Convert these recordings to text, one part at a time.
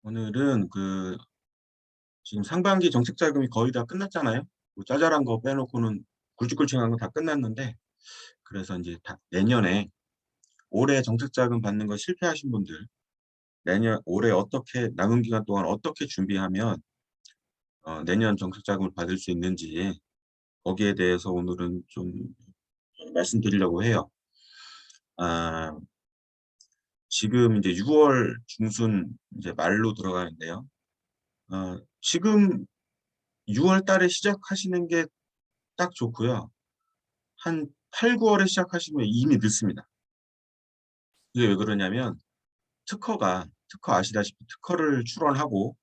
오늘은 지금 상반기 정책 자금이 거의 다 끝났잖아요. 뭐 짜잘한 거 빼놓고는 굵직굵직한 거 다 끝났는데, 그래서 이제 다 내년에 올해 정책 자금 받는 거 실패하신 분들, 내년 올해 어떻게 남은 기간 동안 어떻게 준비하면 내년 정책 자금을 받을 수 있는지, 거기에 대해서 오늘은 좀 말씀드리려고 해요. 아, 지금 이제 6월 중순 이제 말로 들어가는데요. 지금 6월 달에 시작하시는 게 딱 좋고요. 한 8, 9월에 시작하시면 이미 늦습니다. 이게 왜 그러냐면 특허 아시다시피 특허를 출원하고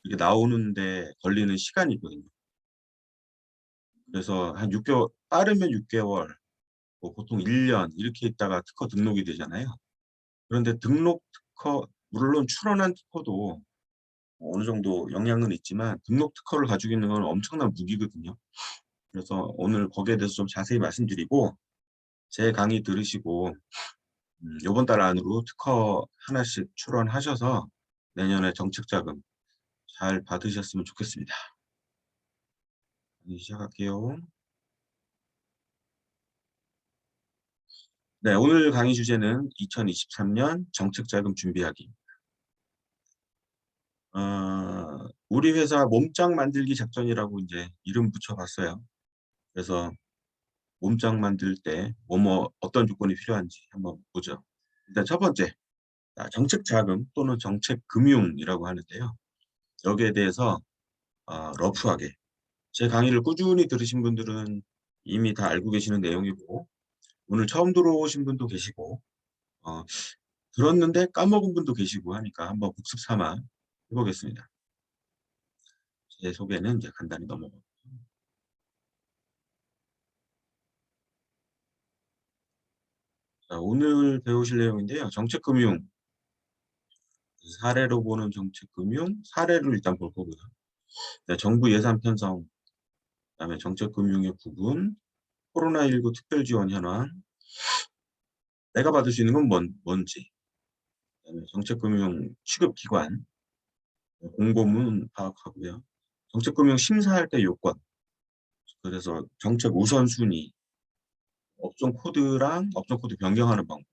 이게 나오는데 걸리는 시간이 있거든요. 그래서 한 6개월, 빠르면 6개월, 뭐 보통 1년 이렇게 있다가 특허 등록이 되잖아요. 그런데 등록 특허, 물론 출원한 특허도 어느 정도 영향은 있지만 등록 특허를 가지고 있는 건 엄청난 무기거든요. 그래서 오늘 거기에 대해서 좀 자세히 말씀드리고 제 강의 들으시고 이번 달 안으로 특허 하나씩 출원하셔서 내년에 정책 자금 잘 받으셨으면 좋겠습니다. 시작할게요. 네, 오늘 강의 주제는 2023년 정책 자금 준비하기. 우리 회사 몸짱 만들기 작전이라고 이제 이름 붙여봤어요. 그래서 몸짱 만들 때 어떤 조건이 필요한지 한번 보죠. 일단 첫 번째, 정책 자금 또는 정책 금융이라고 하는데요. 여기에 대해서 러프하게 제 강의를 꾸준히 들으신 분들은 이미 다 알고 계시는 내용이고 오늘 처음 들어오신 분도 계시고 어, 들었는데 까먹은 분도 계시고 하니까 한번 복습 삼아 해보겠습니다. 제 소개는 이제 간단히 넘어가고 오늘 배우실 내용인데요. 정책금융 사례로 보는 정책금융 사례를 일단 볼 거고요. 네, 정부 예산 편성, 그다음에 정책금융의 부분, 코로나19 특별지원 현황, 내가 받을 수 있는 건 뭔지, 그다음에 정책금융 취급기관, 공고문 파악하고요. 정책금융 심사할 때 요건, 그래서 정책 우선순위, 업종 코드 변경하는 방법,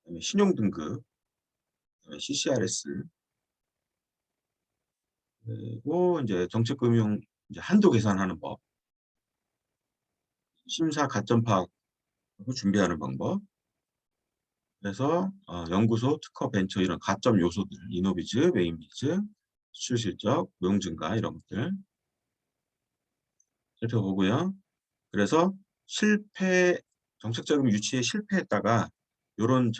그다음에 신용등급, 그다음에 CCRS, 그리고 이제 정책금융 이제 한도 계산하는 법, 심사 가점 파악 준비하는 방법, 그래서 연구소, 특허, 벤처 이런 가점 요소들, 이노비즈, 메인비즈, 수출 실적, 고용 증가 이런 것들 살펴보고요. 그래서 정책 자금 유치에 실패했다가 이런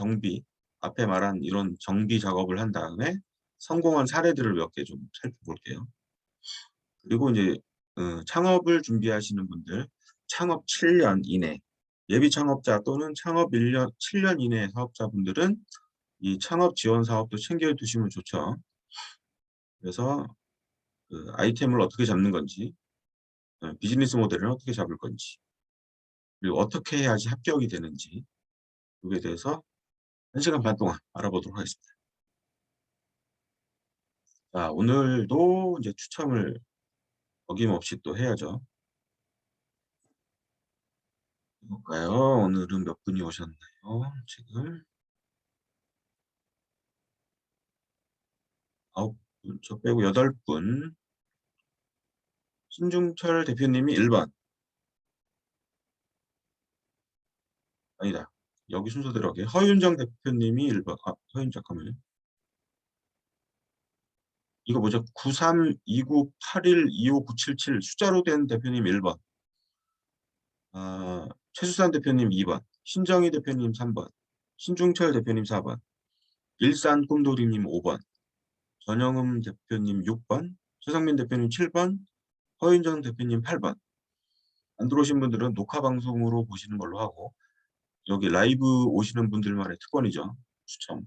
앞에 말한 이런 정비 작업을 한 다음에 성공한 사례들을 몇 개 좀 살펴볼게요. 그리고 이제 창업을 준비하시는 분들, 창업 7년 이내, 예비 창업자 또는 창업 1년, 7년 이내 사업자분들은 이 창업 지원 사업도 챙겨두시면 좋죠. 그래서 그 아이템을 어떻게 잡는 건지, 비즈니스 모델을 어떻게 잡을 건지, 그리고 어떻게 해야지 합격이 되는지, 여기에 대해서 1시간 반 동안 알아보도록 하겠습니다. 자, 오늘도 이제 추첨을 어김없이 또 해야죠. 볼까요? 오늘은 몇 분이 오셨나요? 지금 9분, 저 빼고 8분. 신중철 대표님이 1번. 아니다. 여기 순서대로 하게. 허윤정 대표님이 1번. 허윤정 잠깐만요. 이거 뭐죠? 932981259777 숫자로 된 대표님 1번. 최수산 대표님 2번. 신정희 대표님 3번. 신중철 대표님 4번. 일산 꿈돌이님 5번. 전영흠 대표님 6번. 최상민 대표님 7번. 허윤정 대표님 8번. 안 들어오신 분들은 녹화 방송으로 보시는 걸로 하고 여기 라이브 오시는 분들만의 특권이죠. 추첨.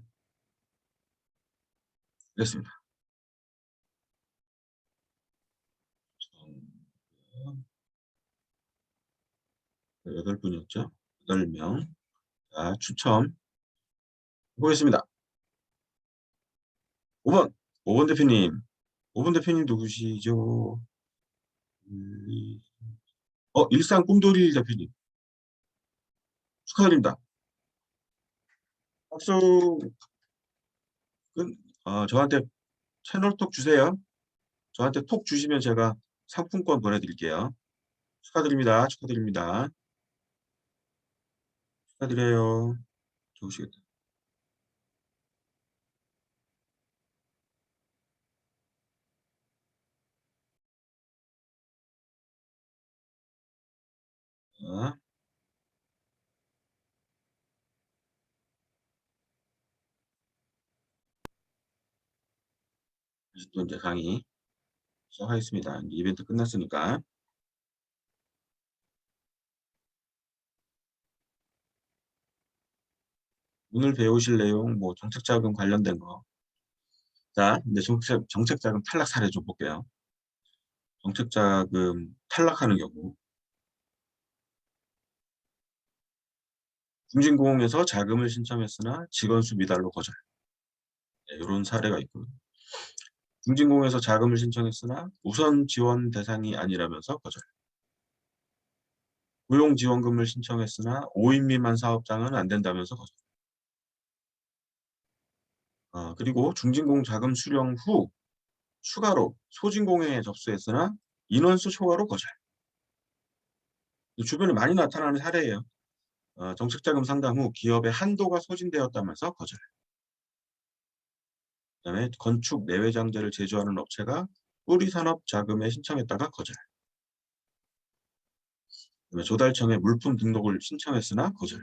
됐습니다. 8분이었죠. 8명. 자, 추첨. 보겠습니다. 5번. 5번 대표님. 5번 대표님 누구시죠? 음, 일산 꿈돌이 대표님. 축하드립니다. 박수. 저한테 채널톡 주세요. 저한테 톡 주시면 제가 상품권 보내드릴게요. 축하드립니다. 축하드립니다. 축하드려요. 좋으시겠다. 자, 이제 또 이제 강의 시작하겠습니다. 이제 이벤트 끝났으니까. 오늘 배우실 내용, 뭐, 정책자금 관련된 거. 자, 이제 정책자금 탈락 사례 좀 볼게요. 정책자금 탈락하는 경우. 중진공에서 자금을 신청했으나 직원수 미달로 거절. 네, 이런 사례가 있고요. 중진공에서 자금을 신청했으나 우선 지원 대상이 아니라면서 거절. 고용지원금을 신청했으나 5인 미만 사업장은 안 된다면서 거절. 그리고 중진공 자금 수령 후 추가로 소진공에 접수했으나 인원수 초과로 거절. 주변에 많이 나타나는 사례예요. 정책자금 상담 후 기업의 한도가 소진되었다면서 거절. 그다음에 건축 내외장재를 제조하는 업체가 뿌리산업 자금에 신청했다가 거절. 그다음에 조달청에 물품 등록을 신청했으나 거절.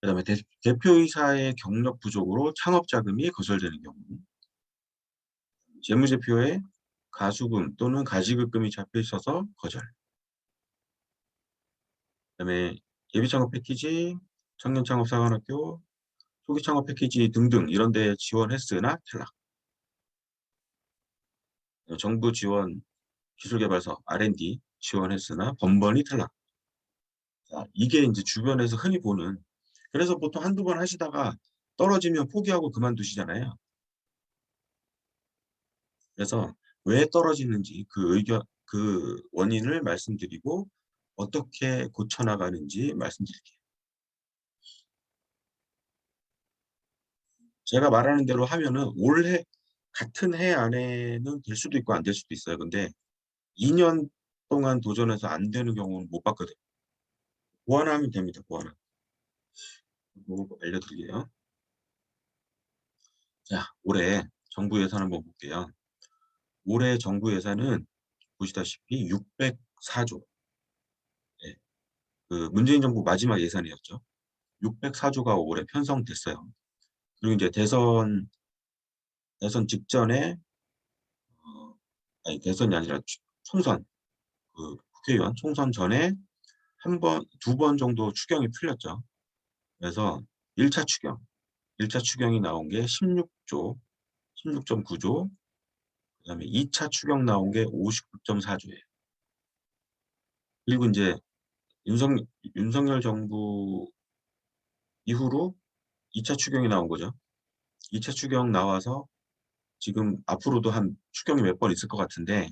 그다음에 대표이사의 경력 부족으로 창업 자금이 거절되는 경우. 재무제표에 가수금 또는 가지급금이 잡혀 있어서 거절. 그다음에 예비창업 패키지, 청년창업사관학교, 초기창업 패키지 등등 이런 데 지원했으나 탈락. 정부 지원 기술개발서 R&D 지원했으나 번번이 탈락. 자, 이게 이제 주변에서 흔히 보는, 그래서 보통 한두 번 하시다가 떨어지면 포기하고 그만두시잖아요. 그래서 왜 떨어지는지 그 원인을 말씀드리고 어떻게 고쳐나가는지 말씀드릴게요. 제가 말하는 대로 하면은 올해 같은 해 안에는 될 수도 있고 안 될 수도 있어요. 근데 2년 동안 도전해서 안 되는 경우는 못 봤거든요. 보완하면 됩니다. 보완하면. 뭐 알려드릴게요. 자, 올해 정부 예산 한번 볼게요. 올해 정부 예산은 보시다시피 604조. 네, 그 문재인 정부 마지막 예산이었죠. 604조가 올해 편성됐어요. 그리고 이제 대선 직전에 아니 대선이 아니라 총선 그 국회의원 총선 전에 한 번, 두 번 정도 추경이 풀렸죠. 그래서 1차 추경, 1차 추경이 나온 게 16조, 16.9조, 그다음에 2차 추경 나온 게 59.4조예요. 그리고 이제 윤석, 윤석열 정부 이후로 2차 추경이 나온 거죠. 2차 추경 나와서 지금 앞으로도 한 추경이 몇 번 있을 것 같은데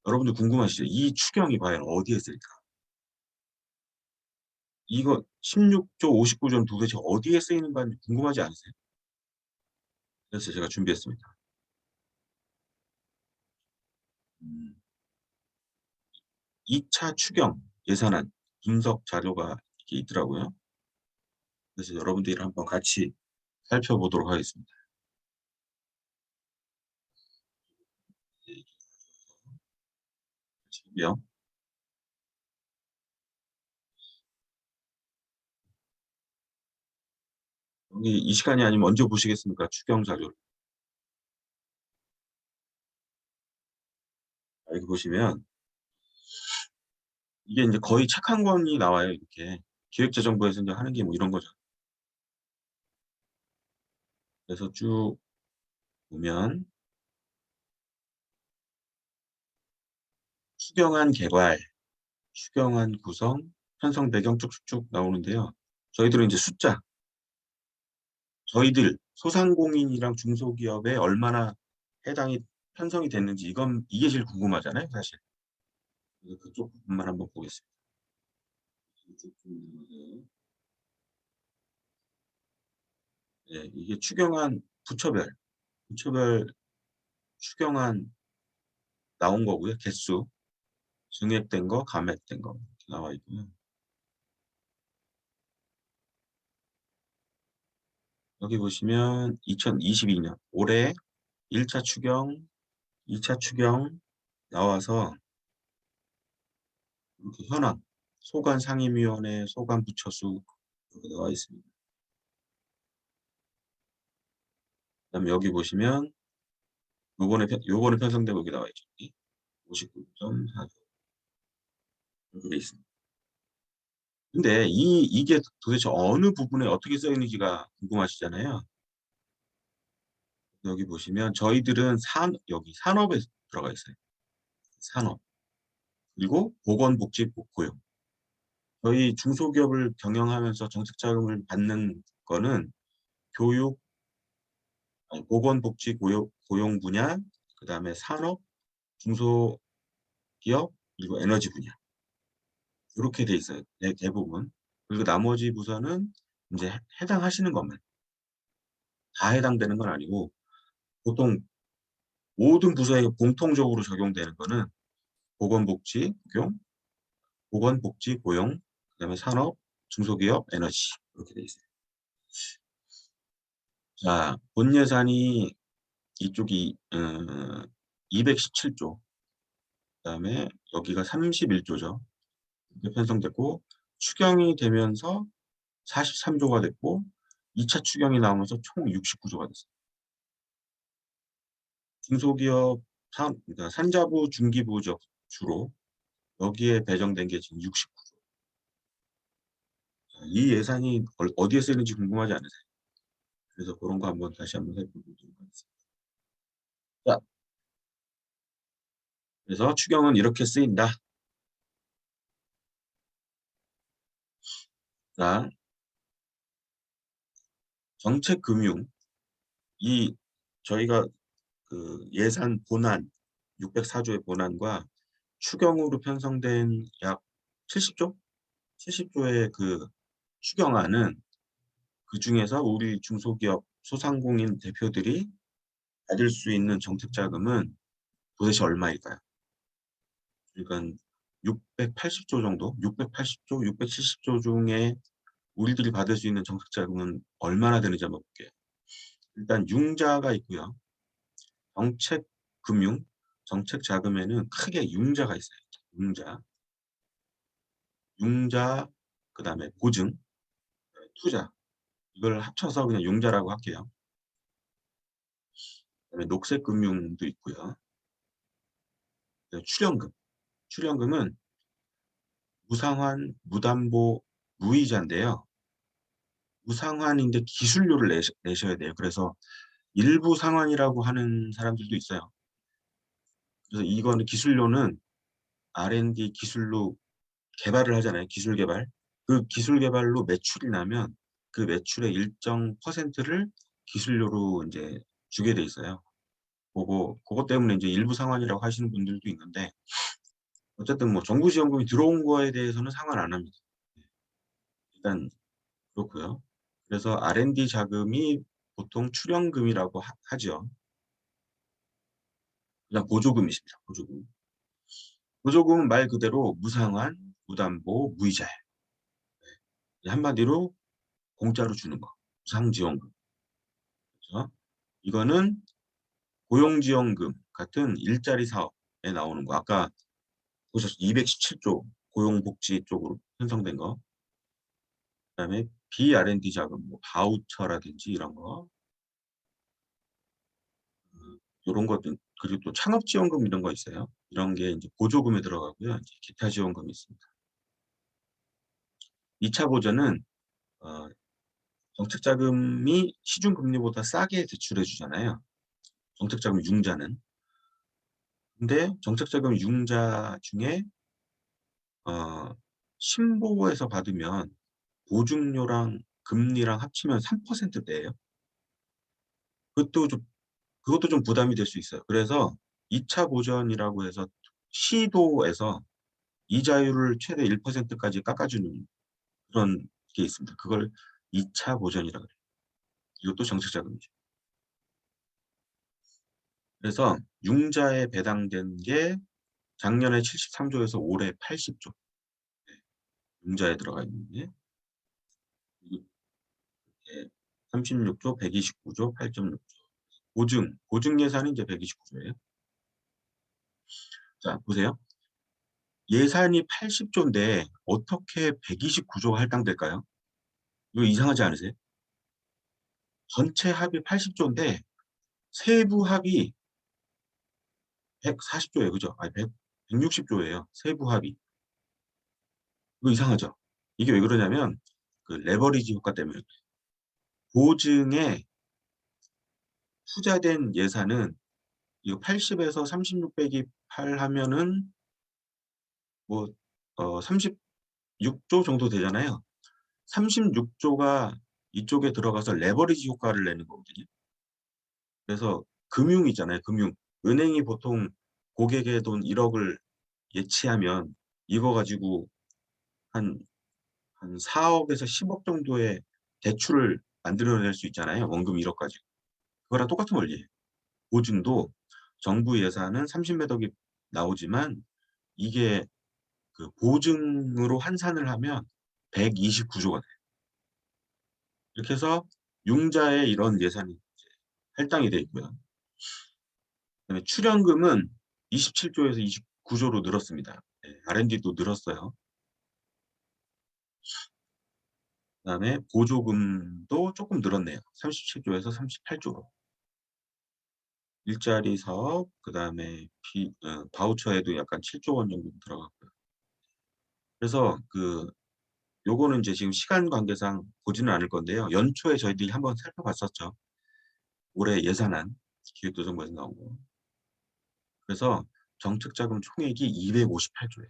여러분들 궁금하시죠? 이 추경이 과연 어디에 쓸까? 이거 16조, 59조는 도대체 어디에 쓰이는 건지 궁금하지 않으세요? 그래서 제가 준비했습니다. 2차 추경 예산안 분석 자료가 이렇게 있더라고요. 그래서 여러분들이 한번 같이 살펴보도록 하겠습니다. 지금요. 여기 이 시간이 아니면 언제 보시겠습니까? 추경 자료를. 여기 보시면 이게 이제 거의 책 한 권이 나와요. 이렇게 기획재정부에서 이제 하는 게 뭐 이런 거죠. 그래서 쭉 보면 추경안 개발, 추경안 구성, 편성 배경 쭉쭉쭉 나오는데요. 저희들은 이제 숫자, 저희들 소상공인이랑 중소기업에 얼마나 해당이 편성이 됐는지 이게 제일 궁금하잖아요, 사실. 그래서 그쪽 부분만 한번 보겠습니다. 이쪽 부분은, 네, 이게 추경안 부처별 추경안 나온 거고요. 개수, 증액된 거, 감액된 거 이렇게 나와 있고요. 여기 보시면 2022년 올해 1차 추경, 2차 추경 나와서 이렇게 현황, 소관 상임위원회, 소관 부처수 이렇게 나와 있습니다. 그다음에 여기 보시면 요번에 편성된 거 여기 나와 있죠. 59.4조 이렇게 돼 있습니다. 근데 이게 도대체 어느 부분에 어떻게 써 있는지가 궁금하시잖아요. 여기 보시면 저희들은 여기 산업에 들어가 있어요. 산업. 그리고 보건복지고용. 저희 중소기업을 경영하면서 정책자금을 받는 거는 교육, 아니, 고용 분야, 그다음에 산업, 중소기업, 그리고 에너지 분야. 이렇게 돼 있어요. 대부분. 그리고 나머지 부서는 이제 해당하시는 것만. 다 해당되는 건 아니고 보통 모든 부서에 공통적으로 적용되는 거는 보건복지, 고용, 그다음에 산업, 중소기업, 에너지 이렇게 돼 있어요. 자, 본 예산이 이쪽이 217조, 그다음에 여기가 31조죠. 이렇게 편성됐고 추경이 되면서 43조가 됐고 2차 추경이 나오면서 총 69조가 됐어요. 중소기업 그러니까 산자부, 중기부죠 주로 여기에 배정된 게 지금 69조. 이 예산이 어디에 쓰이는지 궁금하지 않으세요? 그래서 그런 거 한번 다시 한번 해보도록 하겠습니다. 자, 그래서 추경은 이렇게 쓰인다. 자, 정책금융 이 저희가 그 예산 본안 604조의 본안과 추경으로 편성된 약 70조? 70조의 그 추경안은 그중에서 우리 중소기업 소상공인 대표들이 받을 수 있는 정책 자금은 도대체 얼마일까요? 그러니까 680조 정도, 680조, 670조 중에 우리들이 받을 수 있는 정책 자금은 얼마나 되는지 한번 볼게요. 일단 융자가 있고요. 정책 금융, 정책 자금에는 크게 융자가 있어요. 융자, 그다음에 보증, 투자. 이걸 합쳐서 그냥 융자라고 할게요. 그다음에 녹색 금융도 있고요. 출연금. 출연금은 무상환, 무담보, 무이자인데요. 무상환인데 기술료를 내셔야 돼요. 그래서 일부 상환이라고 하는 사람들도 있어요. 그래서 이거는 기술료는 R&D 기술로 개발을 하잖아요. 기술 개발. 그 기술 개발로 매출이 나면 그 매출의 일정 퍼센트를 기술료로 이제 주게 돼 있어요. 그것 때문에 이제 일부 상환이라고 하시는 분들도 있는데 어쨌든 뭐 정부 지원금이 들어온 거에 대해서는 상환 안 합니다. 일단 그렇고요. 그래서 R&D 자금이 보통 출연금이라고 하죠. 그냥 보조금이십니다. 보조금. 보조금은 말 그대로 무상환, 무담보, 무이자예요. 한마디로 공짜로 주는 거. 무상지원금. 그렇죠? 이거는 고용지원금 같은 일자리 사업에 나오는 거. 아까 보셨죠? 217조 고용복지 쪽으로 편성된 거. 그다음에 비R&D 자금, 뭐 바우처라든지 이런 거, 이런 것들 그리고 또 창업지원금 이런 거 있어요. 이런 게 이제 보조금에 들어가고요. 이제 기타 지원금이 있습니다. 2차 보전은 어, 정책자금이 시중금리보다 싸게 대출해 주잖아요. 정책자금 융자는. 근데 정책자금 융자 중에 신보에서 받으면 보증료랑 금리랑 합치면 3%대예요. 그것도 좀 그것도 좀 부담이 될 수 있어요. 그래서 2차 보전이라고 해서 시도에서 이자율을 최대 1%까지 깎아주는 그런 게 있습니다. 그걸 2차 보전이라고 해요. 이것도 정책 자금이죠. 그래서 융자에 배당된 게 작년에 73조에서 올해 80조. 융자에 들어가 있는 게 이게 36조, 129조, 8.6조. 보증 예산이 이제 129조예요. 자, 보세요. 예산이 80조인데 어떻게 129조가 할당될까요? 이거 이상하지 않으세요? 전체 합이 80조인데 세부 합이 140조예요. 그죠? 아니, 160조예요. 세부 합이. 이거 이상하죠? 이게 왜 그러냐면 그 레버리지 효과 때문에. 보증에 투자된 예산은 이거 80에서 36 빼기 8 하면은 뭐 36조 정도 되잖아요. 36조가 이쪽에 들어가서 레버리지 효과를 내는 거거든요. 그래서 금융이잖아요. 금융. 은행이 보통 고객의 돈 1억을 예치하면 이거 가지고 한, 한 4억에서 10억 정도의 대출을 만들어낼 수 있잖아요. 원금 1억 가지고. 그거랑 똑같은 원리예요. 보증도 정부 예산은 30몇 억이 나오지만 이게 그 보증으로 환산을 하면 129조가 돼요. 이렇게 해서 융자에 이런 예산이 이제 할당이 돼 있고요. 그다음에 출연금은 27조에서 29조로 늘었습니다. 네, R&D도 늘었어요. 그다음에 보조금도 조금 늘었네요. 37조에서 38조로. 일자리 사업, 그다음에 바우처에도 약간 7조 원 정도 들어갔고요. 그래서 요거는 이제 지금 시간 관계상 보지는 않을 건데요. 연초에 저희들이 한번 살펴봤었죠. 올해 예산안 기획도정부에서 나온 거. 그래서 정책자금 총액이 258조예요.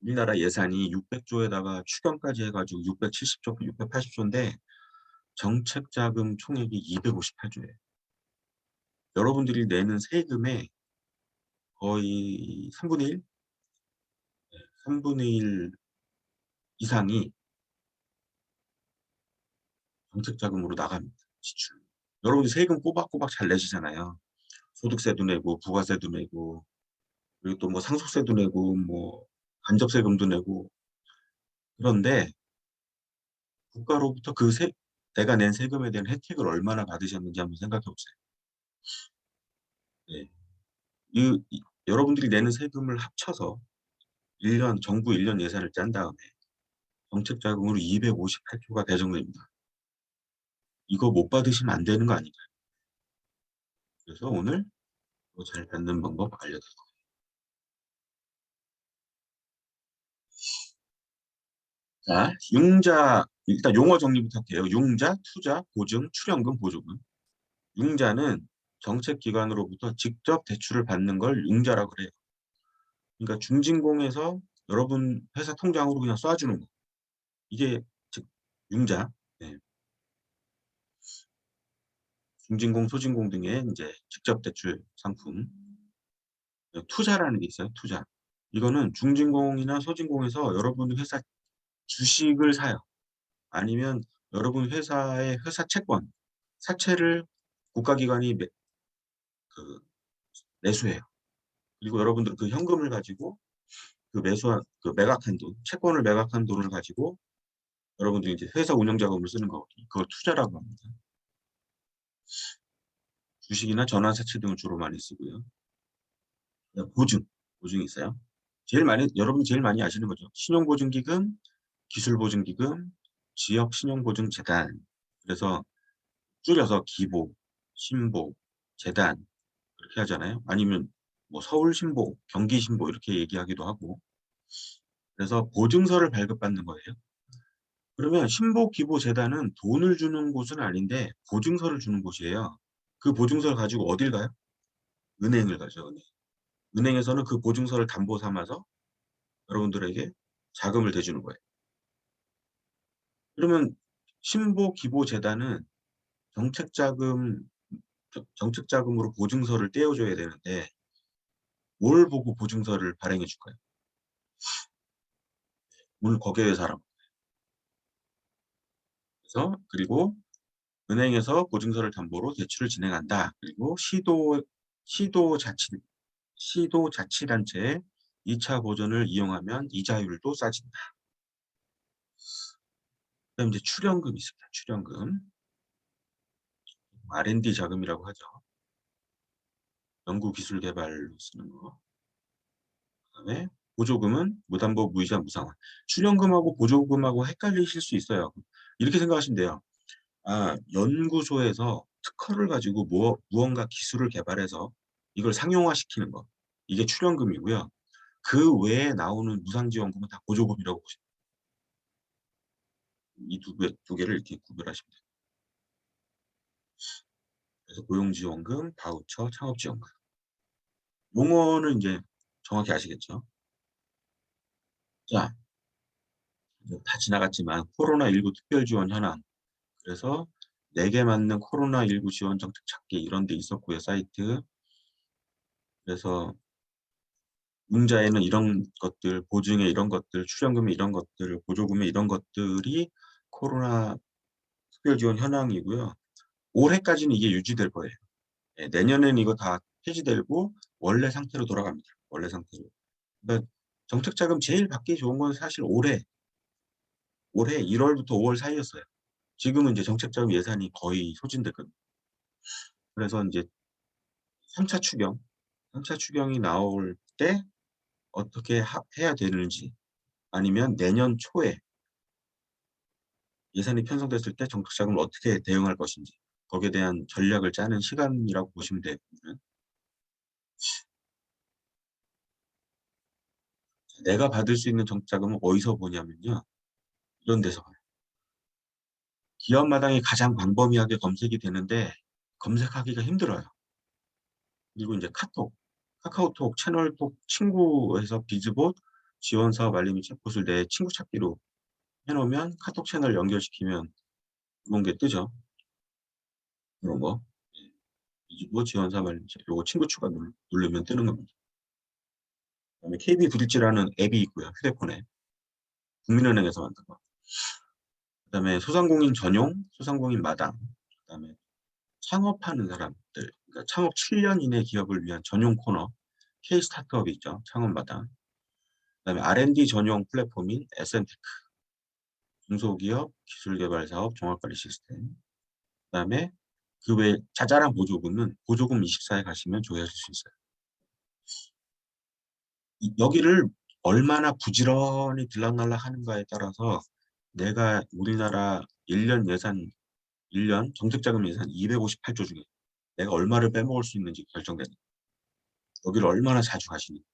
우리나라 예산이 600조에다가 추경까지 해가지고 670조, 680조인데 정책자금 총액이 258조예요. 여러분들이 내는 세금의 거의 3분의 1? 3분의 1 이상이 정책자금으로 나갑니다. 지출. 여러분들 세금 꼬박꼬박 잘 내시잖아요. 소득세도 내고 부가세도 내고 그리고 또 뭐 상속세도 내고 뭐 간접세금도 내고 그런데 국가로부터 내가 낸 세금에 대한 혜택을 얼마나 받으셨는지 한번 생각해 보세요. 네. 여러분들이 내는 세금을 합쳐서 정부 1년 예산을 짠 다음에 정책 자금으로 258조가 배정됩니다. 이거 못 받으시면 안 되는 거 아닌가요? 그래서 오늘 잘 받는 방법 알려드릴게요. 자, 일단 용어 정리부터 할게요. 융자, 투자, 보증, 출연금, 보조금. 융자는 정책기관으로부터 직접 대출을 받는 걸 융자라고 그래요. 그러니까 중진공에서 여러분 회사 통장으로 그냥 쏴주는 거. 이게 즉 융자. 네. 중진공, 소진공 등의 이제 직접 대출 상품. 투자라는 게 있어요. 투자. 이거는 중진공이나 소진공에서 여러분 회사 주식을 사요. 아니면 여러분 회사의 회사 채권, 사채를 국가기관이 그 매수해요. 그리고 여러분들 그 현금을 가지고 그 매각한 돈, 채권을 매각한 돈을 가지고 여러분들이 이제 회사 운영 자금을 쓰는 거거든요. 그걸 투자라고 합니다. 주식이나 전환사채 등을 주로 많이 쓰고요. 보증이 있어요. 여러분이 제일 많이 아시는 거죠. 신용보증기금, 기술보증기금, 지역신용보증재단. 그래서 줄여서 기보, 신보, 재단 그렇게 하잖아요. 아니면 뭐 서울신보, 경기신보 이렇게 얘기하기도 하고. 그래서 보증서를 발급받는 거예요. 그러면 신보, 기보, 재단은 돈을 주는 곳은 아닌데 보증서를 주는 곳이에요. 그 보증서를 가지고 어딜 가요? 은행을 가죠. 은행에서는 그 보증서를 담보 삼아서 여러분들에게 자금을 대주는 거예요. 그러면 신보, 기보, 재단은 정책자금, 정책자금으로 보증서를 떼어줘야 되는데 뭘 보고 보증서를 발행해 줄까요? 오늘 거기에 대해서 알아볼게요. 그래서 그리고 은행에서 보증서를 담보로 대출을 진행한다. 그리고 시도자치, 시도자치단체의 2차 보전을 이용하면 이자율도 싸진다. 그다음 이제 출연금이 있습니다. 출연금. R&D 자금이라고 하죠. 연구기술 개발로 쓰는 거. 그다음에 보조금은 무담보 무이자 무상환. 출연금하고 보조금하고 헷갈리실 수 있어요. 이렇게 생각하시면 돼요. 아, 연구소에서 특허를 가지고 무언가 기술을 개발해서 이걸 상용화시키는 거. 이게 출연금이고요. 그 외에 나오는 무상지원금은 다 보조금이라고 보시면 돼요. 이 두 개를 이렇게 구별하시면 돼요. 그래서 고용지원금, 바우처, 창업지원금. 용어는 이제 정확히 아시겠죠? 자, 이제 다 지나갔지만 코로나19 특별지원 현황. 그래서 내게 맞는 코로나19 지원 정책 찾기 이런 데 있었고요, 사이트. 그래서 융자에는 이런 것들, 보증에 이런 것들, 출연금에 이런 것들, 보조금에 이런 것들이 코로나 특별지원 현황이고요. 올해까지는 이게 유지될 거예요. 예, 내년에는 이거 다 폐지되고 원래 상태로 돌아갑니다. 원래 상태로. 그러니까 정책자금 제일 받기 좋은 건 사실 올해 1월부터 5월 사이였어요. 지금은 이제 정책자금 예산이 거의 소진됐거든요. 그래서 이제 3차 추경, 3차 추경이 나올 때 어떻게 해야 되는지 아니면 내년 초에 예산이 편성됐을 때 정책자금을 어떻게 대응할 것인지 거기에 대한 전략을 짜는 시간이라고 보시면 돼요. 내가 받을 수 있는 정책자금은 어디서 보냐면요. 이런 데서 봐요. 기업마당이 가장 광범위하게 검색이 되는데 검색하기가 힘들어요. 그리고 이제 카카오톡, 채널톡, 친구에서 비즈봇, 지원사업 알림이 챗봇을 내 친구 찾기로 해놓으면 카톡 채널 연결시키면 이런 게 뜨죠. 그런 거. 비즈봇, 지원사업 알림, 요거 친구 추가 누르면 뜨는 겁니다. 그다음에 KB 브릿지라는 앱이 있고요. 휴대폰에. 국민은행에서 만든 거. 그다음에 소상공인 전용, 소상공인 마당. 그다음에 창업하는 사람들, 그러니까 창업 7년 이내 기업을 위한 전용 코너, K-스타트업이 있죠. 창업마당. 그다음에 R&D 전용 플랫폼인 SM테크, 중소기업 기술개발 사업 종합관리 시스템. 그다음에 그 외 자잘한 보조금은 보조금 24에 가시면 조회하실 수 있어요. 여기를 얼마나 부지런히 들락날락 하는가에 따라서 내가 우리나라 1년 예산, 1년 정책자금 예산 258조 중에 내가 얼마를 빼먹을 수 있는지 결정되는 거예요. 여기를 얼마나 자주 가시는지.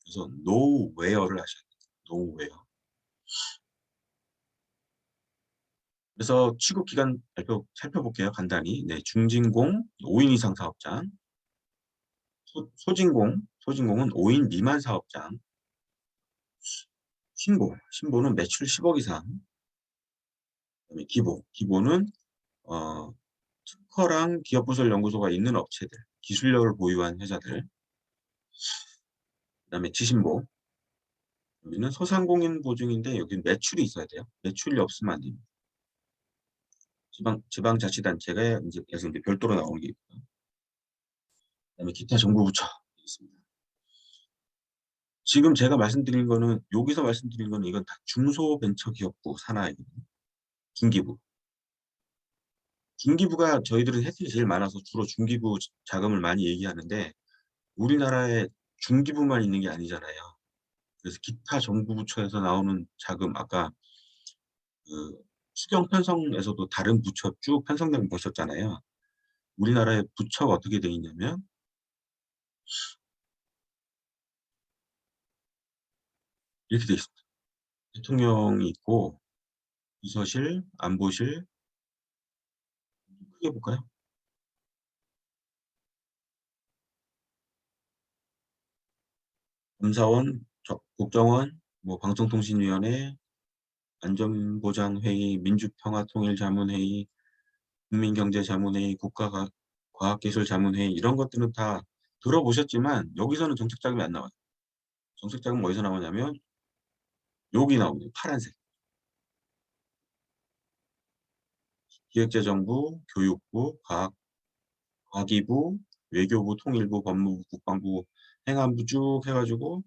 그래서 노웨어를 하셔야 돼요. 노웨어. 그래서 취급 기간 살펴볼게요. 간단히. 네, 중진공 5인 이상 사업장, 소진공은 5인 미만 사업장, 신보는 매출 10억 이상, 그다음에 기보는 어, 특허랑 기업부설 연구소가 있는 업체들, 기술력을 보유한 회사들, 그다음에 지신보, 여기는 소상공인 보증인데 여기는 매출이 있어야 돼요. 매출이 없으면 안 됩니다. 지방자치단체가 이제 별도로 나오는 게 있고요. 그다음에 기타 정부 부처 있습니다. 지금 제가 말씀드린 거는 여기서 말씀드린 거는 이건 다 중소벤처기업부 산하이거든요. 중기부. 중기부가 저희들은 혜택이 제일 많아서 주로 중기부 자금을 많이 얘기하는데 우리나라에 중기부만 있는 게 아니잖아요. 그래서 기타 정부 부처에서 나오는 자금 아까 그 수경 편성에서도 다른 부처 쭉 편성된 거 보셨잖아요. 우리나라의 부처가 어떻게 돼 있냐면 이렇게 돼 있습니다. 대통령이 있고 비서실, 안보실, 크게 볼까요? 감사원, 국정원, 뭐 방송통신위원회, 안전보장회의, 민주평화통일자문회의, 국민경제자문회의, 국가과학기술자문회의 이런 것들은 다 들어보셨지만 여기서는 정책자금이 안 나와요. 정책자금은 어디서 나오냐면 여기 나옵니다. 파란색. 기획재정부, 교육부, 과기부, 외교부, 통일부, 법무부, 국방부, 행안부 쭉 해가지고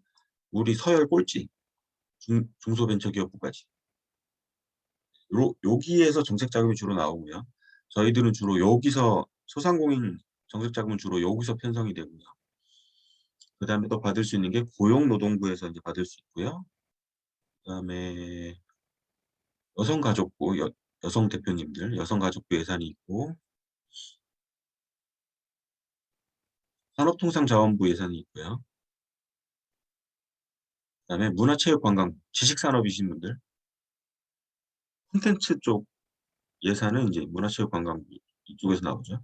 우리 서열 꼴찌 중소벤처기업부까지 여기에서 정책자금이 주로 나오고요. 저희들은 주로 여기서 소상공인 정책자금은 주로 여기서 편성이 되고요. 그 다음에 또 받을 수 있는 게 고용노동부에서 이제 받을 수 있고요. 그 다음에 여성가족부, 여성 대표님들, 여성가족부 예산이 있고, 산업통상자원부 예산이 있고요. 그 다음에 문화체육관광, 지식산업이신 분들, 콘텐츠 쪽 예산은 이제 문화체육관광부 이쪽에서 나오죠.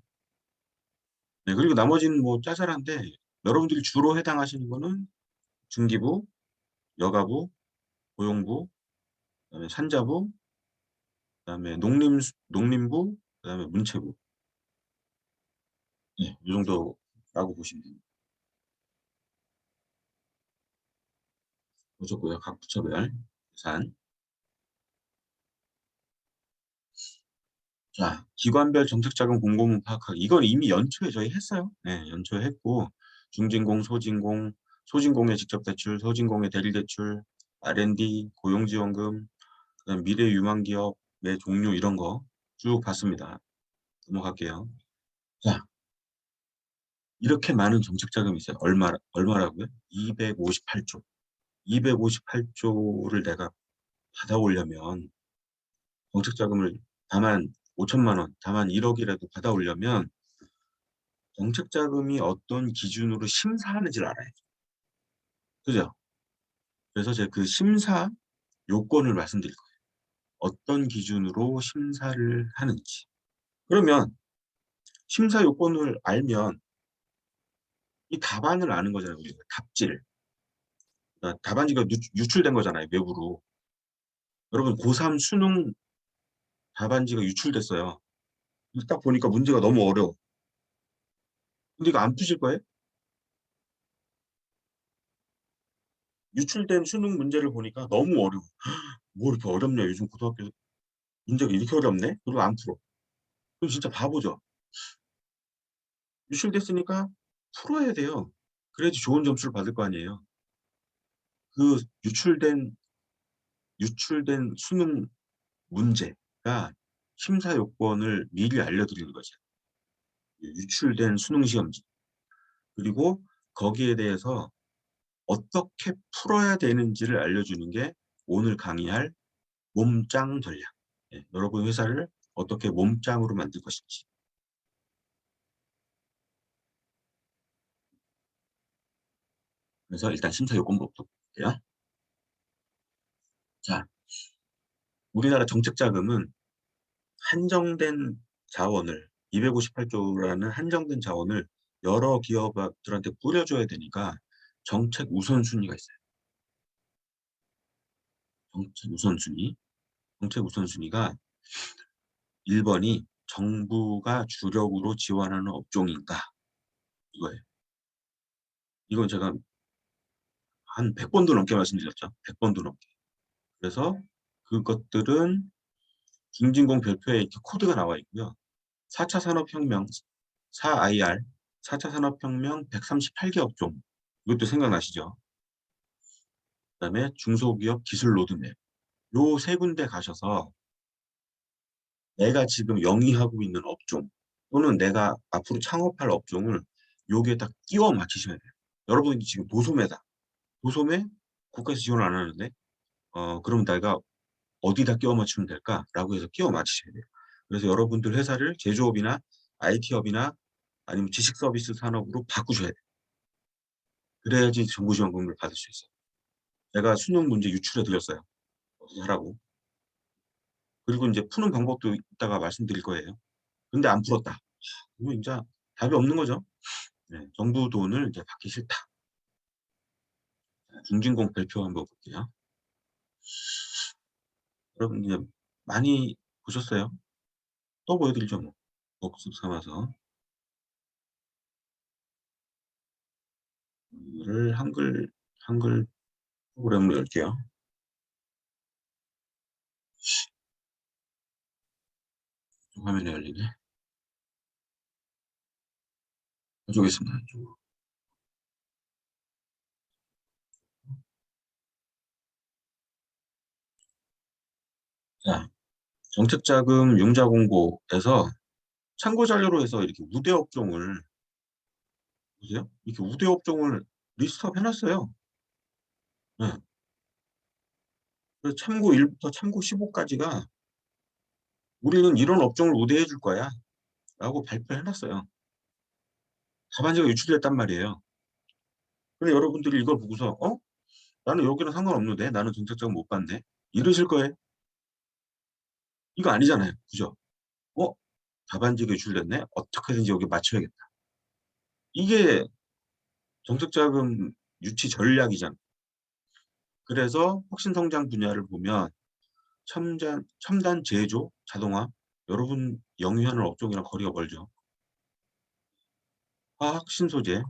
네, 그리고 나머지는 뭐 짜잘한데, 여러분들이 주로 해당하시는 거는 중기부, 여가부, 고용부, 그다음에 산자부, 그다음에 농림부, 그다음에 문체부. 네, 이 정도라고 보시면 됩니다. 보셨고요. 각 부처별 예산. 자, 기관별 정책자금 공고문 파악하기. 이건 이미 연초에 저희 했어요. 네, 연초에 했고, 중진공, 소진공의 직접대출, 소진공의 대리대출, R&D, 고용지원금, 그다음 미래 유망기업의 종류 이런 거 쭉 봤습니다. 넘어갈게요. 자, 이렇게 많은 정책자금이 있어요. 얼마라고요? 258조. 258조를 내가 받아오려면 정책자금을 다만 5천만 원, 다만 1억이라도 받아오려면 정책자금이 어떤 기준으로 심사하는지를 알아야죠. 그죠? 그래서 제가 그 심사 요건을 말씀드릴 거예요. 어떤 기준으로 심사를 하는지. 그러면 심사 요건을 알면 이 답안을 아는 거잖아요. 우리가 답지를. 그러니까 답안지가 유출된 거잖아요. 외부로. 여러분 고3 수능 답안지가 유출됐어요. 딱 보니까 문제가 너무 어려워. 근데 이거 안 푸실 거예요? 유출된 수능 문제를 보니까 너무 어려워. 뭐 이렇게 어렵냐? 요즘 고등학교 문제가 이렇게 어렵네? 그리고 안 풀어. 그럼 진짜 바보죠. 유출됐으니까 풀어야 돼요. 그래야지 좋은 점수를 받을 거 아니에요. 그 유출된 수능 문제가 심사 요건을 미리 알려드리는 거죠. 유출된 수능 시험지. 그리고 거기에 대해서 어떻게 풀어야 되는지를 알려주는 게 오늘 강의할 몸짱 전략. 예, 여러분 회사를 어떻게 몸짱으로 만들 것인지. 그래서 일단 심사 요건부터 볼게요. 자, 우리나라 정책 자금은 한정된 자원을 258조라는 한정된 자원을 여러 기업들한테 뿌려줘야 되니까 정책 우선순위가 있어요. 정책 우선순위. 정책 우선순위가 1번이 정부가 주력으로 지원하는 업종인가 이거예요. 이건 제가 한 100번도 넘게 말씀드렸죠. 100번도 넘게. 그래서 그것들은 중진공 별표에 이렇게 코드가 나와 있고요. 4차 산업혁명, 4IR, 4차 산업혁명 138개 업종. 이것도 생각나시죠? 그다음에 중소기업 기술 로드맵. 요 세 군데 가셔서 내가 지금 영위하고 있는 업종 또는 내가 앞으로 창업할 업종을 여기에다 끼워 맞추셔야 돼요. 여러분이 지금 도소매다. 도소매 국가에서 지원 안 하는데 그럼 내가 어디다 끼워 맞추면 될까라고 해서 끼워 맞추셔야 돼요. 그래서 여러분들 회사를 제조업이나 IT업이나 아니면 지식 서비스 산업으로 바꾸셔야 돼요. 그래야지 정부 지원금을 받을 수 있어요. 제가 수능 문제 유출해 드렸어요. 어떻게 하라고. 그리고 이제 푸는 방법도 이따가 말씀드릴 거예요. 근데 안 풀었다. 그러면 이제 답이 없는 거죠. 네, 정부 돈을 이제 받기 싫다. 중진공 발표 한번 볼게요. 여러분 이제 많이 보셨어요? 또 보여드리죠 뭐. 복습 삼아서 이거를 한글 프로그램으로 열게요. 화면에 열리네. 이쪽에 있습니다. 이쪽으로. 자, 정책자금 융자 공고에서 참고 자료로 해서 이렇게 우대 업종을 보세요. 이렇게 우대 업종을 리스트업 해놨어요. 네. 그래서 참고 1부터 참고 15까지가 우리는 이런 업종을 우대해 줄 거야 라고 발표해놨어요. 답안지가 유출됐단 말이에요. 근데 여러분들이 이걸 보고서 나는 여기랑 상관없는데 나는 정책자금 못 받네 이러실 거예요. 이거 아니잖아요. 그죠? 어? 답안지가 유출됐네? 어떻게든지 여기 맞춰야겠다. 이게 정책자금 유치 전략이잖아. 그래서 혁신성장 분야를 보면 첨단 제조, 자동화, 여러분 영위하는 업종이랑 거리가 멀죠. 화학 신소재,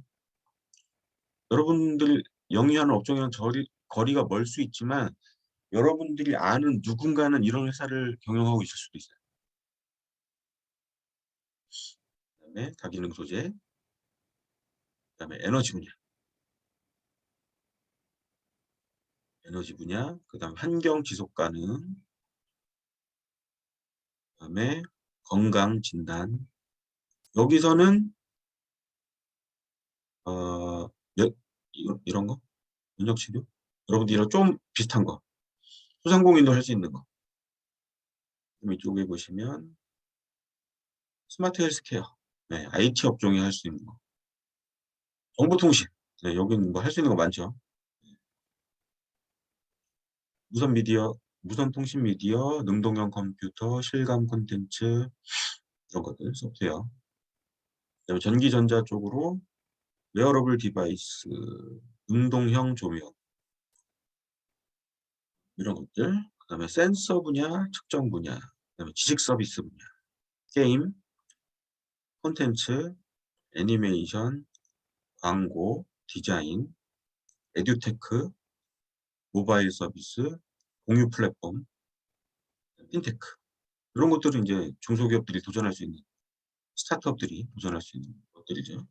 여러분들 영위하는 업종이랑 거리가 멀 수 있지만 여러분들이 아는 누군가는 이런 회사를 경영하고 있을 수도 있어요. 그다음에 다기능 소재, 그다음에 에너지 분야, 그다음 환경 지속 가능, 그다음에 건강 진단. 여기서는 어 이런 거, 면역 치료, 여러분들 이런 좀 비슷한 거, 소상공인도 할 수 있는 거. 그럼 이쪽에 보시면 스마트 헬스케어, 네, IT 업종이 할 수 있는 거, 정보통신, 네, 여기는 뭐 할 수 있는 거 많죠. 무선 미디어, 무선 통신 미디어, 능동형 컴퓨터, 실감 콘텐츠 이런 것들 소프트웨어. 그다음에 전기전자 쪽으로 웨어러블 디바이스, 운동형 조명 이런 것들. 그다음에 센서 분야, 측정 분야, 그다음에 지식 서비스 분야, 게임, 콘텐츠, 애니메이션, 광고, 디자인, 에듀테크, 모바일 서비스, 공유 플랫폼, 핀테크 이런 것들은 이제 중소기업들이 도전할 수 있는 스타트업들이 도전할 수 있는 것들이죠.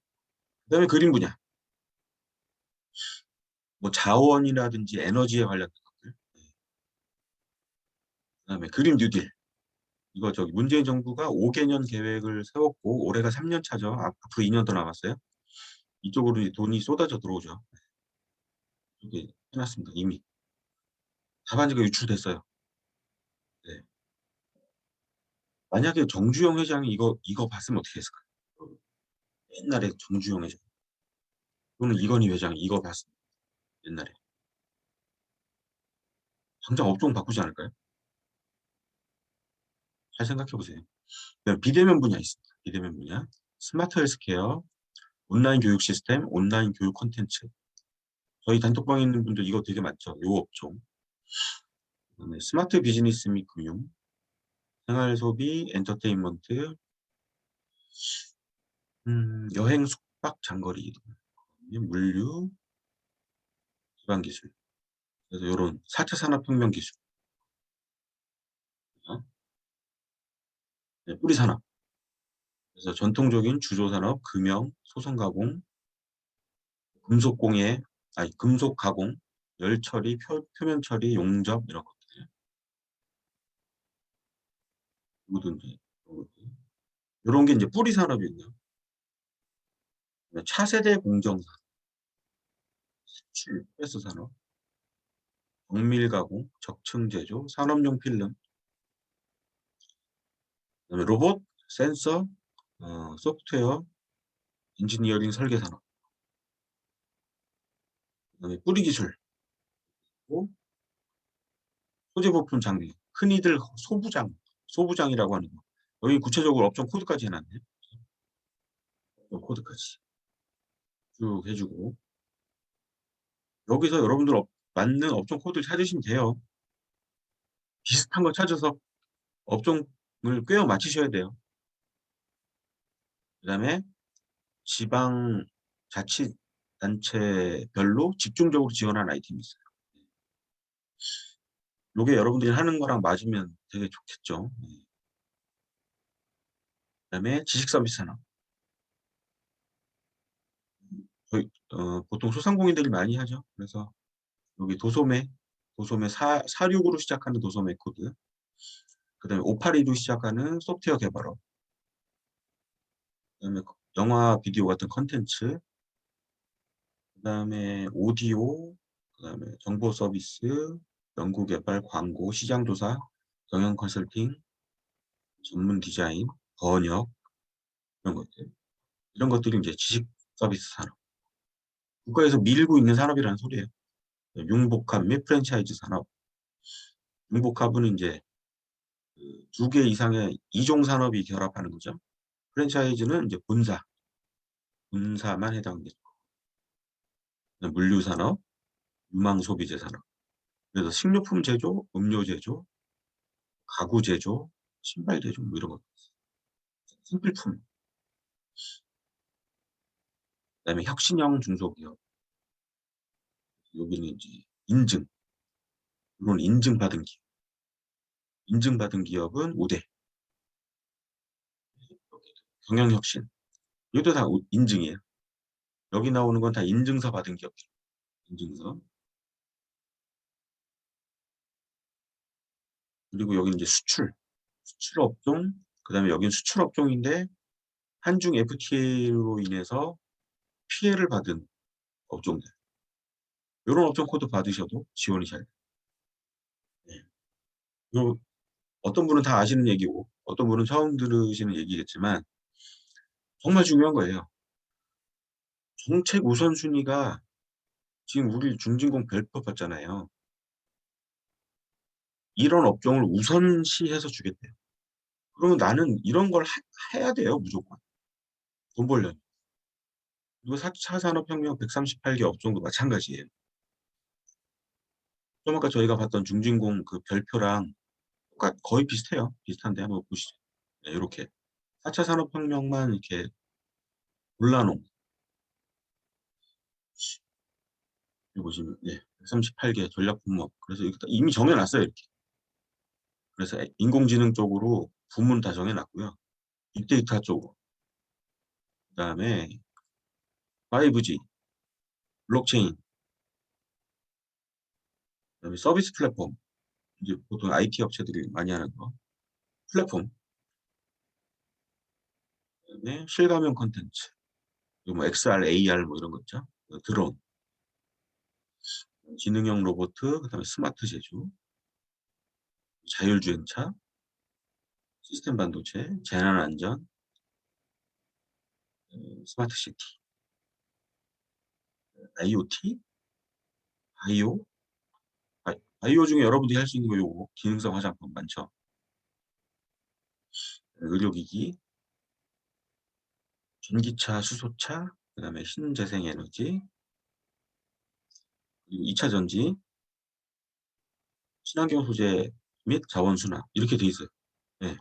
그다음에 그림 분야, 뭐 자원이라든지 에너지에 관련된 것들. 그다음에 그림 뉴딜. 이거 저기 문재인 정부가 5개년 계획을 세웠고 올해가 3년 차죠. 앞으로 2년 더 남았어요. 이쪽으로 이제 돈이 쏟아져 들어오죠. 이렇게 해놨습니다. 이미 답안지가 유출됐어요. 네. 만약에 정주영 회장이 이거 봤으면 어떻게 했을까요? 옛날에 정주영 회장 또는 이건희 회장이 이거 봤으면 옛날에 당장 업종 바꾸지 않을까요? 잘 생각해 보세요. 비대면 분야 있습니다. 비대면 분야. 스마트 헬스케어, 온라인 교육 시스템, 온라인 교육 콘텐츠. 저희 단톡방에 있는 분들 이거 되게 많죠. 요 업종. 그다음에 스마트 비즈니스 및 금융, 생활 소비, 엔터테인먼트, 여행 숙박 장거리 이동, 물류, 기반 기술. 그래서 이런 4차 산업혁명 기술, 어? 네, 뿌리 산업. 그래서 전통적인 주조 산업, 금형, 소성 가공, 금속 공예, 아니 금속 가공, 열 처리, 표면 처리, 용접 이런 것들. 뭐든지 이런 게 이제 뿌리 산업이 있네요. 차세대 공정산, 수출, 패스 산업, 정밀 가공, 적층 제조, 산업용 필름, 그다음에 로봇, 센서, 소프트웨어, 엔지니어링 설계 산업, 그다음에 뿌리 기술, 고 소재 부품 장비, 흔히들 소부장이라고 하는 거. 여기 구체적으로 업종 코드까지 해놨네. 코드까지 쭉 해주고 여기서 여러분들 맞는 업종 코드 찾으시면 돼요. 비슷한 거 찾아서 업종을 꿰어 맞추셔야 돼요. 그다음에 지방자치단체별로 집중적으로 지원하는 아이템이 있어요. 요게 여러분들이 하는 거랑 맞으면 되게 좋겠죠. 그다음에 지식서비스 산업. 보통 소상공인들이 많이 하죠. 그래서 여기 도소매 46으로 시작하는 도소매 코드, 그다음에 582로 시작하는 소프트웨어 개발업, 그다음에 영화 비디오 같은 컨텐츠, 그다음에 오디오, 그다음에 정보 서비스, 연구 개발, 광고, 시장 조사, 경영 컨설팅, 전문 디자인, 번역, 이런 것들. 이런 것들이 이제 지식 서비스 산업. 국가에서 밀고 있는 산업이라는 소리예요. 융복합 및 프랜차이즈 산업. 융복합은 이제 두 개 이상의 이종 산업이 결합하는 거죠. 프랜차이즈는 이제 본사만 해당되죠. 물류 산업, 유망 소비재 산업. 그래서 식료품 제조, 음료 제조, 가구 제조, 신발 제조 뭐 이런 거. 생필품. 그다음에 혁신형 중소기업. 여기는 이제 물론 인증받은 기업. 인증받은 기업은 5대. 경영혁신. 이것도 다 인증이에요. 여기 나오는 건 다 인증서 받은 기업들. 인증서. 그리고 여기 이제 수출 업종. 그다음에 여기는 수출 업종인데 한중 FTA로 인해서 피해를 받은 업종들. 이런 업종 코드 받으셔도 지원이 잘 돼요. 네. 요 어떤 분은 다 아시는 얘기고 어떤 분은 처음 들으시는 얘기겠지만 정말 중요한 거예요. 정책 우선순위가 지금 우리 중진공 별표 봤잖아요. 이런 업종을 우선시해서 주겠대요. 그러면 나는 이런 걸 해야 돼요, 무조건. 돈 벌려면. 그리고 4차 산업혁명 138개 업종도 마찬가지예요. 좀 아까 저희가 봤던 중진공 그 별표랑 거의 비슷해요. 비슷한데 한번 보시죠. 네, 이렇게 4차 산업혁명만 이렇게 골라놓은 여기 보시면 네, 138개 전략 품목. 그래서 이미 정해놨어요, 이렇게. 그래서 인공지능 쪽으로 부문 다 정해놨고요. 빅데이터 쪽으로. 그다음에 5G, 블록체인, 그다음에 서비스 플랫폼. 이제 보통 IT 업체들이 많이 하는 거. 플랫폼. 그다음에 실감형 콘텐츠. 그리고 뭐 XR, AR 뭐 이런 거 있죠. 드론, 지능형 로봇, 그다음에 스마트 제조, 자율주행차, 시스템 반도체, 재난 안전, 스마트 시티, IoT, 바이오, 바이오 중에 여러분들이 할 수 있는 거 요거 기능성 화장품 많죠. 의료기기, 전기차, 수소차, 그다음에 신재생에너지, 그리고 2차 전지, 친환경 소재 및 자원 순환 이렇게 돼 있어요. 네.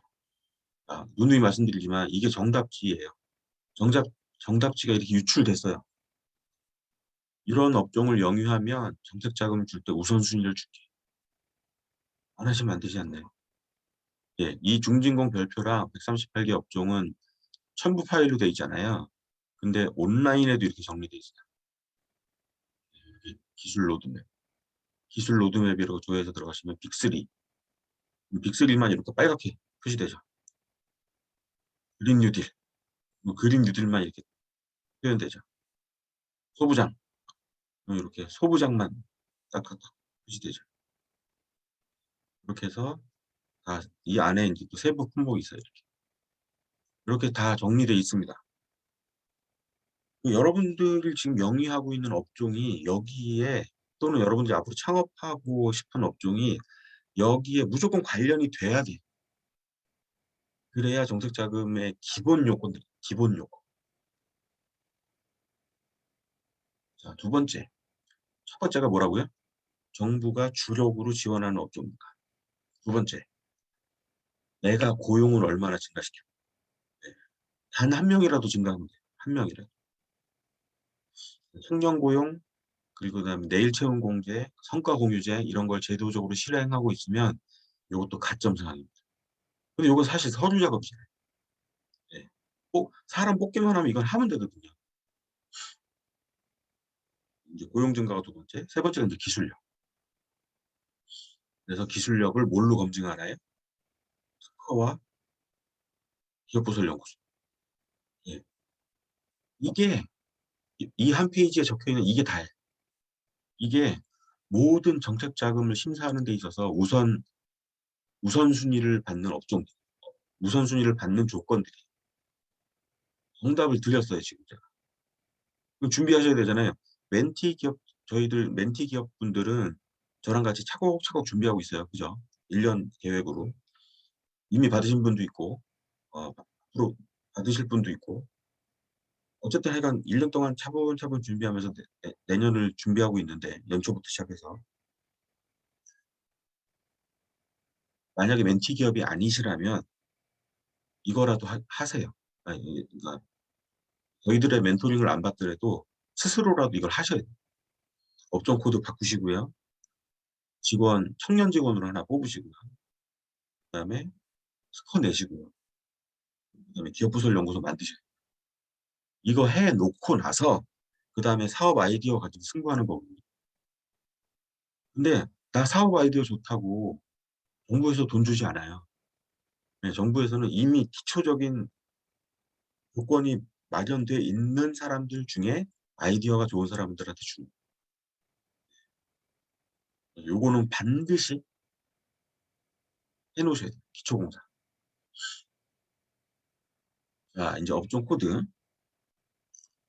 누누이 말씀드리지만 이게 정답지예요. 정답지가 이렇게 유출됐어요. 이런 업종을 영유하면 정책 자금을 줄 때 우선순위를 줄게. 안 하시면 안 되지 않나요? 예, 이 중진공 별표랑 138개 업종은 첨부 파일로 돼 있잖아요. 근데 온라인에도 이렇게 정리돼 있어요. 기술 로드맵. 기술 로드맵이라고 조회해서 들어가시면 빅3. 빅3만 이렇게 빨갛게 표시되죠. 그린 뉴딜. 뭐 그린 뉴딜만 이렇게 표현되죠. 소부장. 이렇게 소부장만 딱딱딱 표시되죠. 이렇게 해서 이 안에 이제 또 세부 품목이 있어요. 이렇게 다 정리되어 있습니다. 여러분들이 지금 영위하고 있는 업종이 여기에 또는 여러분들이 앞으로 창업하고 싶은 업종이 여기에 무조건 관련이 돼야 돼. 그래야 정책 자금의 기본 요건들, 기본 요건. 자, 두 번째. 첫 번째가 뭐라고요? 정부가 주력으로 지원하는 업종입니다. 두 번째, 내가 고용을 얼마나 증가시켜. 네. 단 한 명이라도 증가하면 돼요. 한 명이라도. 청년 고용, 그리고 그다음에 내일 채용 공제, 성과 공유제 이런 걸 제도적으로 실행하고 있으면 요것도 가점 상황입니다. 근데 요건 사실 서류 작업이잖아요. 예. 꼭 사람 뽑기만 하면 이건 하면 되거든요. 이제 고용 증가가 두 번째, 세 번째가 이제 기술력. 그래서 기술력을 뭘로 검증하나요? 스코어와 기업부설 연구소. 예. 이게 이 한 페이지에 적혀 있는 이게 다예요. 이게 모든 정책 자금을 심사하는 데 있어서 우선순위를 받는 업종, 우선순위를 받는 조건들이 정답을 드렸어요, 지금 제가. 그럼 준비하셔야 되잖아요. 멘티 기업, 저희들 멘티 기업 분들은 저랑 같이 차곡차곡 준비하고 있어요. 그죠? 1년 계획으로. 이미 받으신 분도 있고, 앞으로 받으실 분도 있고. 어쨌든 하여간 1년 동안 차분차분 준비하면서 내년을 준비하고 있는데, 연초부터 시작해서. 만약에 멘티 기업이 아니시라면 이거라도 하세요. 그러니까 저희들의 멘토링을 안 받더라도 스스로라도 이걸 하셔야 돼요. 업종 코드 바꾸시고요. 청년 직원으로 하나 뽑으시고요. 그다음에 스코어 내시고요. 그다음에 기업부설 연구소 만드셔요. 이거 해 놓고 나서 그다음에 사업 아이디어 가지고 승부하는 거거든요. 근데 나 사업 아이디어 좋다고 정부에서 돈 주지 않아요. 네, 정부에서는 이미 기초적인 조건이 마련돼 있는 사람들 중에 아이디어가 좋은 사람들한테 주는 거예요. 요거는 반드시 해놓으셔야 돼요. 기초공사. 자, 이제 업종 코드.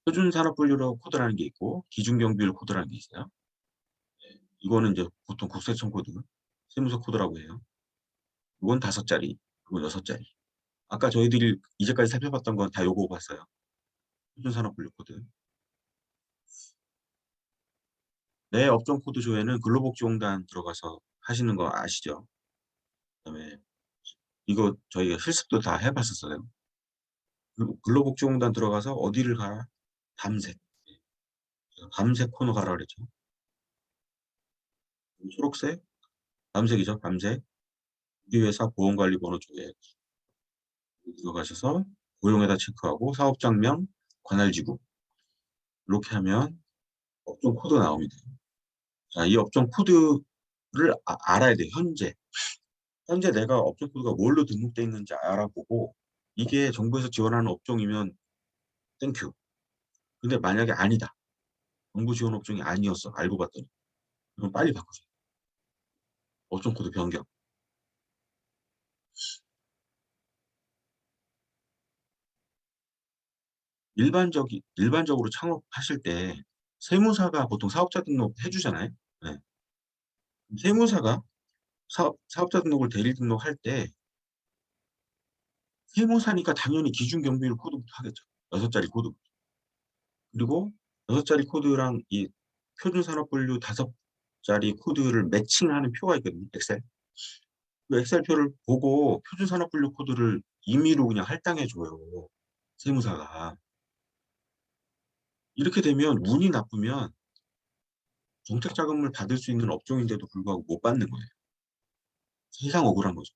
표준산업분류로 코드라는 게 있고 기준경비율 코드라는 게 있어요. 이거는 이제 보통 국세청 코드, 세무서 코드라고 해요. 이건 5자리, 이건 6자리. 아까 저희들이 이제까지 살펴봤던 건 다 요거 봤어요. 표준산업분류 코드. 내 업종 코드 조회는 근로복지공단 들어가서 하시는 거 아시죠? 그다음에 이거 저희가 실습도 다 해봤었어요. 그리고 근로복지공단 들어가서 어디를 가라? 밤색. 밤색 코너 가라 그랬죠. 초록색, 밤색이죠. 밤색. 우리 회사 보험관리번호 조회 들어가셔서 고용에다 체크하고 사업장명, 관할지구 이렇게 하면 업종 코드 나옵니다. 자, 이 업종 코드를 알아야 돼. 현재 내가 업종 코드가 뭘로 등록돼 있는지 알아보고 이게 정부에서 지원하는 업종이면 땡큐. 근데 만약에 아니다. 정부 지원 업종이 아니었어. 알고 봤더니. 그럼 빨리 바꾸세요. 업종 코드 변경. 일반적으로 창업하실 때 세무사가 보통 사업자 등록 해주잖아요. 네. 세무사가 사업자 등록을 대리 등록할 때 세무사니까 당연히 기준경비율 코드부터 하겠죠. 6자리 코드. 그리고 6자리 코드랑 이 표준산업분류 5자리 코드를 매칭하는 표가 있거든요. 엑셀. 그 엑셀표를 보고 표준산업분류 코드를 임의로 그냥 할당해줘요. 세무사가. 이렇게 되면 운이 나쁘면 정책자금을 받을 수 있는 업종인데도 불구하고 못 받는 거예요. 세상 억울한 거죠.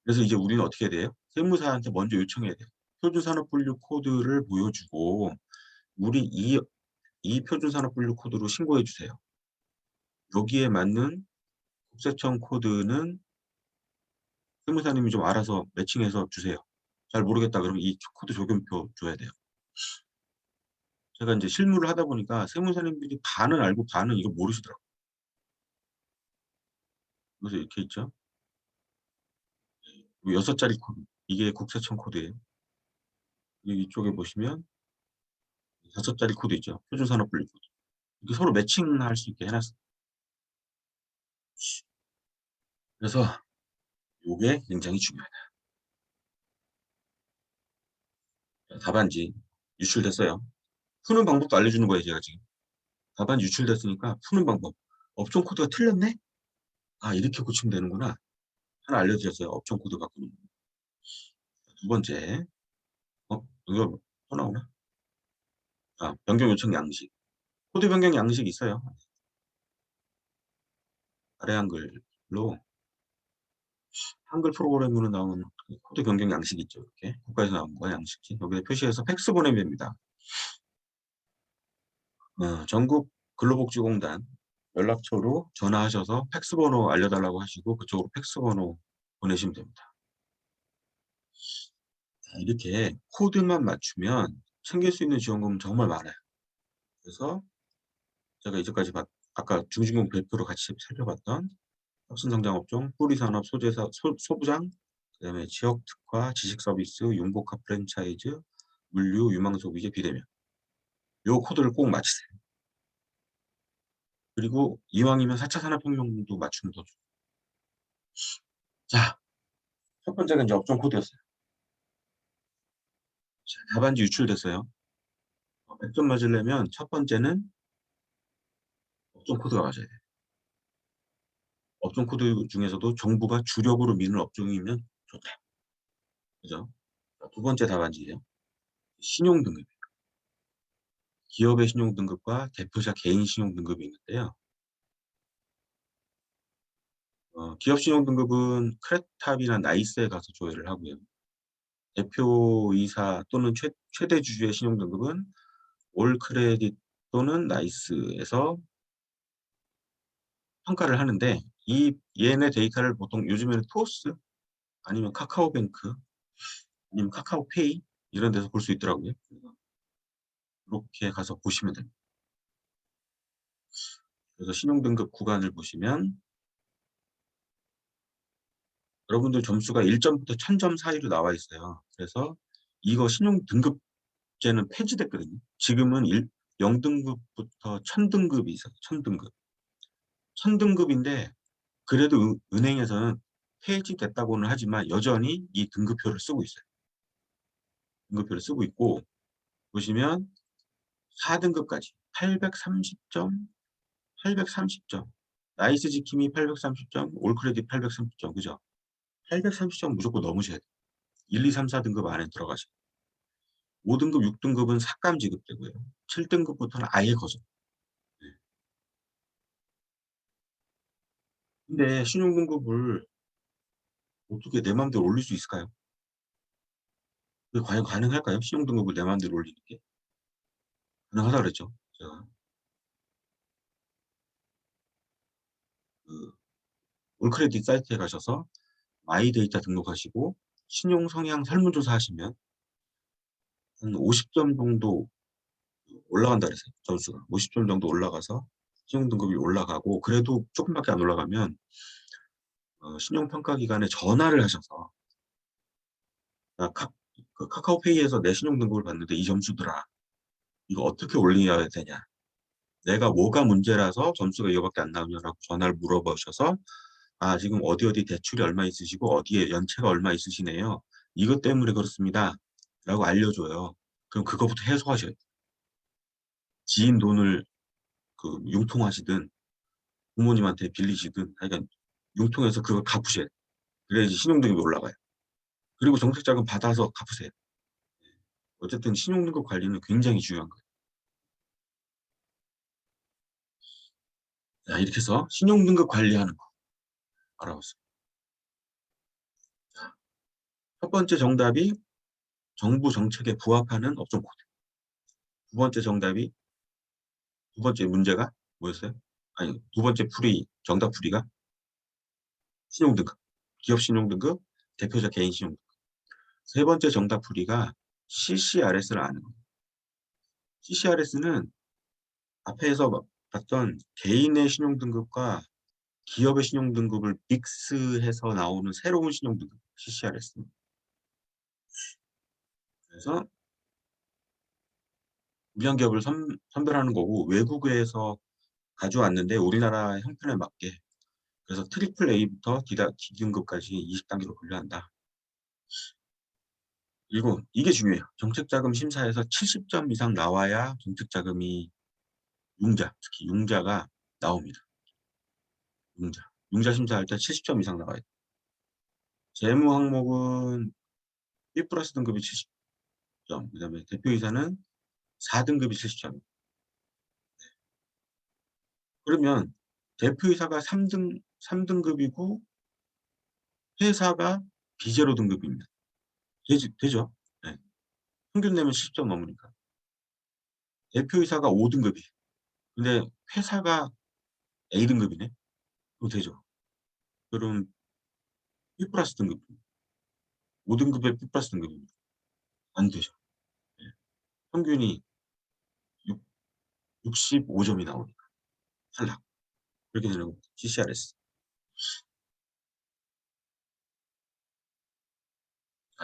그래서 이제 우리는 어떻게 해야 돼요? 세무사한테 먼저 요청해야 돼요. 표준산업분류 코드를 보여주고 우리 이 표준산업분류 코드로 신고해 주세요. 여기에 맞는 국세청 코드는 세무사님이 좀 알아서 매칭해서 주세요. 잘 모르겠다 그러면 이 코드 적용표 줘야 돼요. 제가 이제 실무를 하다 보니까 세무사님들이 반은 알고 반은 이거 모르시더라고요. 그래서 이렇게 있죠. 6자리 코드. 이게 국세청 코드예요. 그리고 이쪽에 보시면 5자리 코드 있죠. 표준산업분류 코드. 이게 서로 매칭할 수 있게 해놨어요. 그래서 이게 굉장히 중요하다. 답안지 유출됐어요. 푸는 방법도 알려주는 거예요, 제가 지금. 답안지 유출됐으니까 푸는 방법. 업종 코드가 틀렸네? 아, 이렇게 고치면 되는구나. 하나 알려드렸어요. 업종 코드 바꾸는 거. 두 번째, 이거 또 나오나? 변경 요청 양식. 코드 변경 양식이 있어요. 아래 한글로 한글 프로그램으로 나온 그 코드 변경 양식 있죠. 이렇게 국가에서 나온 거 양식지. 여기에 표시해서 팩스 보내면 됩니다. 전국 근로복지공단 연락처로 전화하셔서 팩스 번호 알려달라고 하시고 그쪽으로 팩스 번호 보내시면 됩니다. 자, 이렇게 코드만 맞추면 챙길 수 있는 지원금은 정말 많아요. 그래서 제가 이제까지 아까 중진공 별표로 같이 살펴봤던 혁신성장업종, 뿌리산업, 소재사, 소부장, 그다음에 지역특화, 지식서비스, 융복합 프랜차이즈, 물류, 유망소비재, 비대면. 요 코드를 꼭 맞추세요. 그리고 이왕이면 4차 산업혁명도 맞추면 더 좋아요. 자, 첫 번째가 이제 업종 코드였어요. 자, 답안지 유출됐어요. 100점 맞으려면 첫 번째는 업종 코드가 맞아야 돼요. 업종 코드 중에서도 정부가 주력으로 미는 업종이면 좋다. 그죠? 자, 두 번째 답안지예요. 신용등급. 기업의 신용등급과 대표자 개인 신용등급이 있는데요. 기업 신용등급은 크레탑이나 나이스에 가서 조회를 하고요. 대표이사 또는 최대 주주의 신용등급은 올 크레딧 또는 나이스에서 평가를 하는데 얘네 데이터를 보통 요즘에는 토스 아니면 카카오뱅크 아니면 카카오페이 이런 데서 볼 수 있더라고요. 이렇게 가서 보시면 됩니다. 그래서 신용등급 구간을 보시면 여러분들 점수가 1점부터 1000점 사이로 나와 있어요. 그래서 이거 신용등급제는 폐지됐거든요. 지금은 0등급부터 1000등급이 있어요. 1000등급. 1000등급인데 그래도 은행에서는 폐지됐다고는 하지만 여전히 이 등급표를 쓰고 있어요. 등급표를 쓰고 있고 보시면 4등급까지 830점, 830점, 나이스 지킴이 830점, 올크레딧 830점, 그죠? 830점 무조건 넘으셔야 돼요. 1, 2, 3, 4등급 안에 들어가시고 5등급, 6등급은 삭감 지급되고요. 7등급부터는 아예 거절. 네. 근데 신용등급을 어떻게 내 마음대로 올릴 수 있을까요? 그게 과연 가능할까요? 신용등급을 내 마음대로 올리는 게? 가능하다 그랬죠. 제가 그 올크레딧 사이트에 가셔서 마이 데이터 등록하시고 신용 성향 설문조사 하시면 한 50점 정도 올라간다 그랬어요. 점수가. 50점 정도 올라가서 신용등급이 올라가고 그래도 조금밖에 안 올라가면 신용평가기관에 전화를 하셔서 나 그 카카오페이에서 내 신용등급을 봤는데 이 점수더라. 이거 어떻게 올려야 되냐. 내가 뭐가 문제라서 점수가 이거밖에 안 나오냐라고 전화를 물어보셔서 지금 어디 어디 대출이 얼마 있으시고 어디에 연체가 얼마 있으시네요. 이것 때문에 그렇습니다. 라고 알려줘요. 그럼 그거부터 해소하셔야 돼요. 지인 돈을 그 융통하시든 부모님한테 빌리시든 하여간 융통해서 그걸 갚으셔야 돼요. 그래야지 신용등급이 올라가요. 그리고 정책자금 받아서 갚으세요. 어쨌든 신용등급 관리는 굉장히 중요한 거예요. 자, 이렇게 해서 신용등급 관리하는 거 알아봤어요. 첫 번째 정답이 정부 정책에 부합하는 업종 코드. 두 번째 정답이 두 번째 문제가 뭐였어요? 아니, 두 번째 정답 풀이가 신용등급, 기업 신용등급, 대표자 개인 신용등급. 세 번째 정답 풀이가 CCRS를 아는 거예요. CCRS는 앞에서 봤던 개인의 신용등급과 기업의 신용등급을 믹스해서 나오는 새로운 신용등급, CCRS. 그래서 우량기업을 선별하는 거고 외국에서 가져왔는데 우리나라 형편에 맞게 그래서 트리플 A부터 D등급까지 20단계로 분류한다. 그리고 이게 중요해요. 정책자금 심사에서 70점 이상 나와야 정책자금이 특히 융자가 나옵니다. 융자 심사할 때 70점 이상 나와야 돼요. 재무 항목은 B 플러스 등급이 70점, 그 다음에 대표이사는 4등급이 70점. 그러면 대표이사가 3등급이고 회사가 비제로 등급입니다. 되죠? 네. 평균 내면 70점 넘으니까. 대표이사가 5등급이. 근데 회사가 A등급이네. 그거 되죠? 그럼 B 플러스 등급. 5등급의 B 플러스 등급입니다. 안 되죠. 네. 평균이 65점이 나오니까. 탈락. 그렇게 되는 겁니다. CCRS.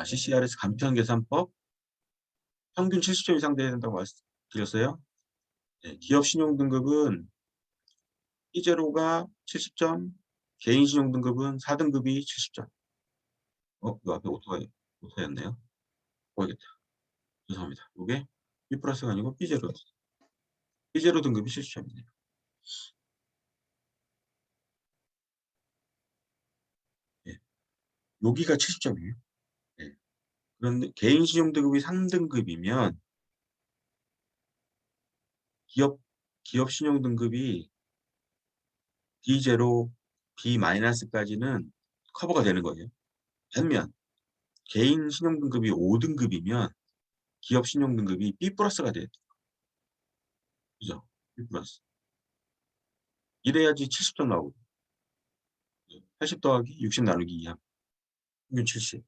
CCRS 간편계산법. 평균 70점 이상 돼야 된다고 말씀드렸어요. 네. 기업 신용 등급은 B제로가 70점, 개인 신용 등급은 4등급이 70점. 이 앞에 오토였네요. 보야겠다. 죄송합니다. 이게 B 플러스가 아니고 B제로. B제로 등급이 70점이네요. 네. 여기가 70점이에요. 네. 그런데 개인 신용 등급이 3등급이면 기업 신용 등급이 B0, B-까지는 커버가 되는 거예요. 반면 개인 신용 등급이 5등급이면 기업 신용 등급이 B 플러스가 돼요. 그죠? B 플러스. 이래야지 70점 나오고. 80 더하기 60 나누기 2 하면 평균 70.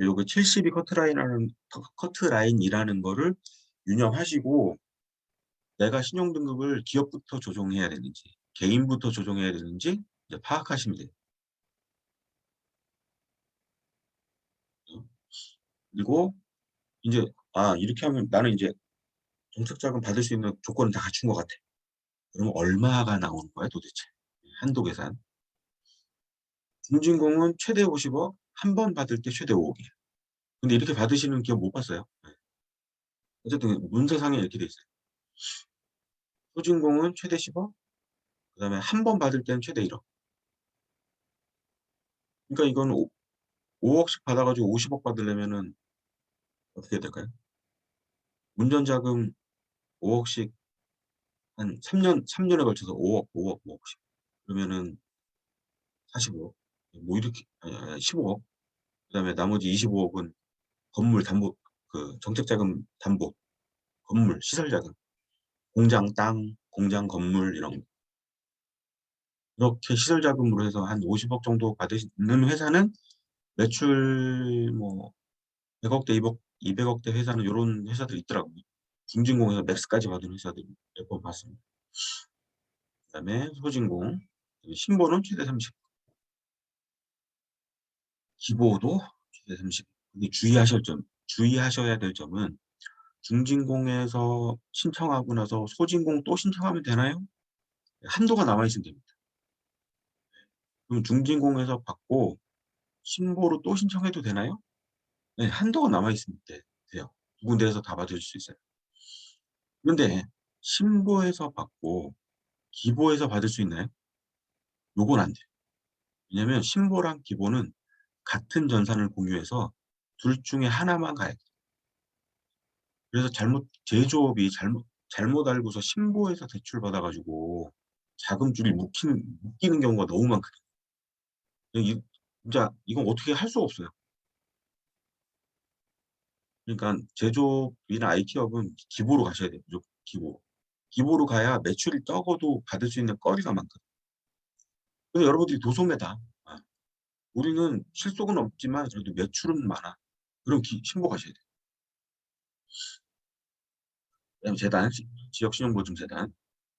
요거 70이 커트라인이라는 거를 유념하시고 내가 신용 등급을 기업부터 조정해야 되는지 개인부터 조정해야 되는지 이제 파악하시면 돼요. 그리고 이제 이렇게 하면 나는 이제 정책자금 받을 수 있는 조건은 다 갖춘 것 같아. 그러면 얼마가 나오는 거야 도대체? 한도 계산. 중진공은 최대 50억, 한 번 받을 때 최대 5억이에요. 근데 이렇게 받으시는 기업 못 봤어요. 어쨌든 문서상에 이렇게 돼 있어요. 소진공은 최대 10억, 그 다음에 한 번 받을 때는 최대 1억. 그러니까 이건 5억씩 받아가지고 50억 받으려면은 어떻게 해야 될까요? 운전자금 5억씩 한 3년에 걸쳐서 5억씩. 그러면은 45억. 뭐 이렇게, 아니, 15억. 그 다음에 나머지 25억은 건물 담보, 그 정책자금 담보, 건물, 시설자금, 공장 땅, 공장 건물 이런 거. 이렇게 시설자금으로 해서 한 50억 정도 받는 회사는 매출 뭐 100억대, 200억대 회사는 이런 회사들 있더라고요. 중진공에서 맥스까지 받은 회사들이 몇 번 봤습니다. 그다음에 소진공, 신보는 최대 30, 기보도 최대 30. 근데 주의하셔야 될 점은 중진공에서 신청하고 나서 소진공 또 신청하면 되나요? 한도가 남아있으면 됩니다. 그럼 중진공에서 받고 신보로 또 신청해도 되나요? 네, 한도가 남아있으면 돼요. 두 군데에서 다 받을 수 있어요. 그런데 신보에서 받고 기보에서 받을 수 있나요? 요건 안 돼요. 왜냐면 신보랑 기보는 같은 전산을 공유해서 둘 중에 하나만 가야 돼요. 그래서 제조업이 잘못 알고서 신보에서 대출 받아가지고 자금줄이 묶이는 경우가 너무 많거든요. 진짜 이건 어떻게 할 수가 없어요. 그러니까 제조업이나 IT업은 기보로 가셔야 돼요. 무조건 기보. 기보로 가야 매출이 적어도 받을 수 있는 거리가 많거든요. 그래서 여러분들이 도소매다. 우리는 실속은 없지만 그래도 매출은 많아. 그럼 신고 가셔야 돼요. 그다음에 재단, 지역신용보증재단,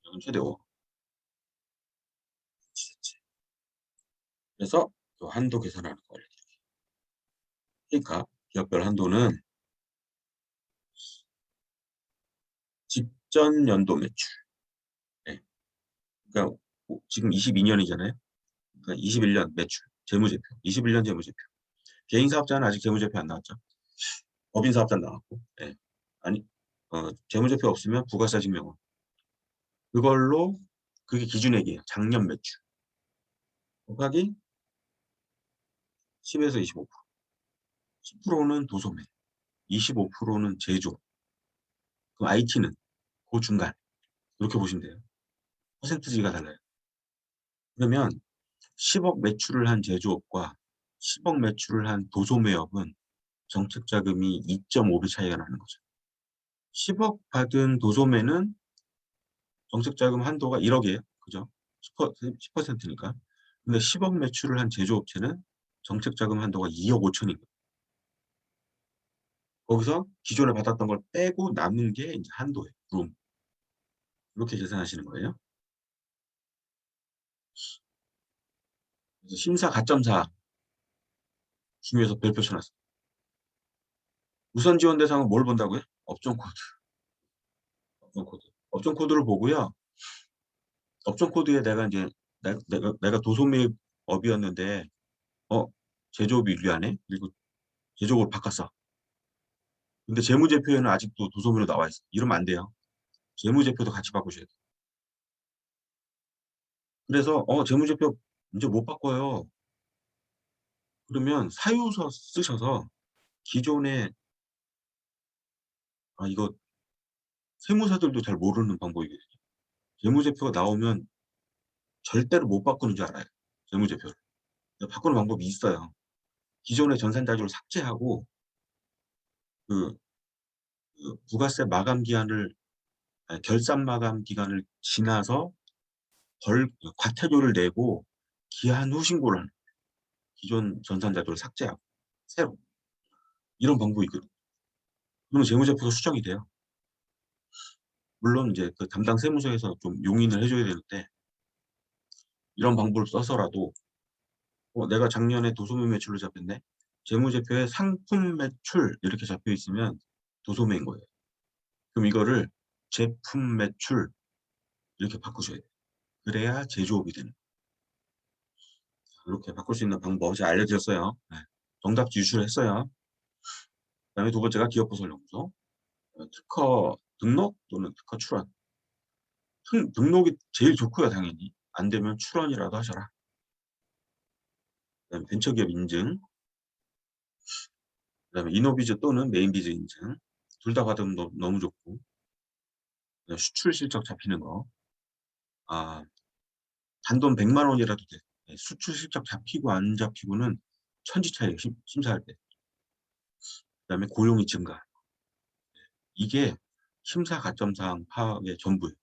여기 최대 5억. 그래서 그 한도 계산하는 거 알려드릴게요. 그러니까 기업별 한도는 직전 연도 매출. 네. 그러니까 지금 22년이잖아요. 그러니까 21년 매출, 재무제표, 21년 재무제표. 개인 사업자는 아직 재무제표 안 나왔죠. 법인 사업자 나왔고, 네. 아니, 재무제표 없으면 부가세 증명원. 그걸로 그게 기준액이에요. 작년 매출. 곱하기 10에서 25%. 10%는 도소매, 25%는 제조, 그럼 IT는 그 중간. 이렇게 보시면 돼요. 퍼센티지가 달라요. 그러면 10억 매출을 한 제조업과 10억 매출을 한 도소매업은 정책 자금이 2.5배 차이가 나는 거죠. 10억 받은 도소매는 정책 자금 한도가 1억이에요. 그죠? 10%니까. 근데 10억 매출을 한 제조업체는 정책 자금 한도가 2억 5천인 거예요. 거기서 기존에 받았던 걸 빼고 남은 게 이제 한도예요. 룸. 이렇게 계산하시는 거예요. 그래서 심사 가점사 중에서 별표 쳐놨어요. 우선 지원 대상은 뭘 본다고요? 업종 코드. 업종 코드. 업종 코드를 보고요. 업종 코드에 내가 이제 내가 도소매업이었는데 제조업이 유리하네. 그리고 제조업을 바꿨어. 근데 재무제표에는 아직도 도소매로 나와 있어. 이러면 안 돼요. 재무제표도 같이 바꾸셔야 돼요. 그래서 재무제표 이제 못 바꿔요. 그러면 사유서 쓰셔서 기존에 이거 세무사들도 잘 모르는 방법이거든요. 재무제표가 나오면 절대로 못 바꾸는 줄 알아요. 재무제표를. 바꾸는 방법이 있어요. 기존의 전산자료를 삭제하고 그, 부가세 마감 기한을 결산 마감 기간을 지나서 과태료를 내고 기한 후 신고를 하는 거예요. 기존 전산자료를 삭제하고 새로 이런 방법이 있거든요. 그러면 재무제표가 수정이 돼요. 물론 이제 그 담당 세무서에서 좀 용인을 해줘야 되는데 이런 방법을 써서라도 내가 작년에 도소매 매출로 잡혔네. 재무제표에 상품 매출 이렇게 잡혀 있으면 도소매인 거예요. 그럼 이거를 제품 매출 이렇게 바꾸셔야 돼요. 그래야 제조업이 되는 거예요. 이렇게 바꿀 수 있는 방법 제가 알려드렸어요. 네. 정답지 유출했어요. 그다음에 두 번째가 기업부설연구소. 특허 등록 또는 특허 출원. 등록이 제일 좋고요, 당연히. 안 되면 출원이라도 하셔라. 그다음에 벤처기업 인증. 그다음에 이노비즈 또는 메인비즈 인증. 둘 다 받으면 너무 좋고. 수출 실적 잡히는 거. 단돈 100만 원이라도 돼. 수출 실적 잡히고 안 잡히고는 천지 차이예요. 심사할 때. 그다음에 고용이 증가. 이게 심사 가점사항 파악의 전부예요.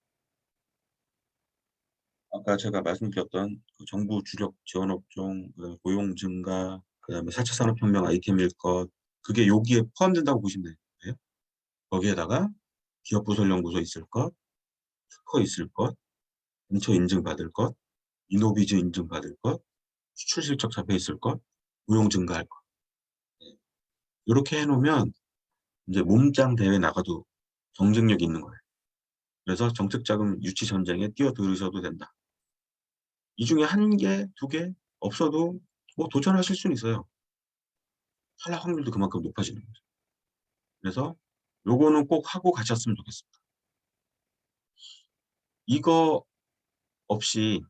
아까 제가 말씀드렸던 그 정부 주력 지원 업종, 그다음에 고용 증가, 그다음에 4차 산업혁명 아이템일 것, 그게 여기에 포함된다고 보시면 돼요. 거기에다가 기업부설연구소 있을 것, 특허 있을 것, 벤처 인증받을 것, 이노비즈 인증받을 것, 수출 실적 잡혀 있을 것, 고용 증가할 것. 이렇게 해놓으면 이제 몸짱 대회 나가도 경쟁력이 있는 거예요. 그래서 정책자금 유치 전쟁에 뛰어들으셔도 된다. 이 중에 한 개, 두 개 없어도 뭐 도전하실 수는 있어요. 탈락 확률도 그만큼 높아지는 거죠. 그래서 요거는 꼭 하고 가셨으면 좋겠습니다. 이거 없이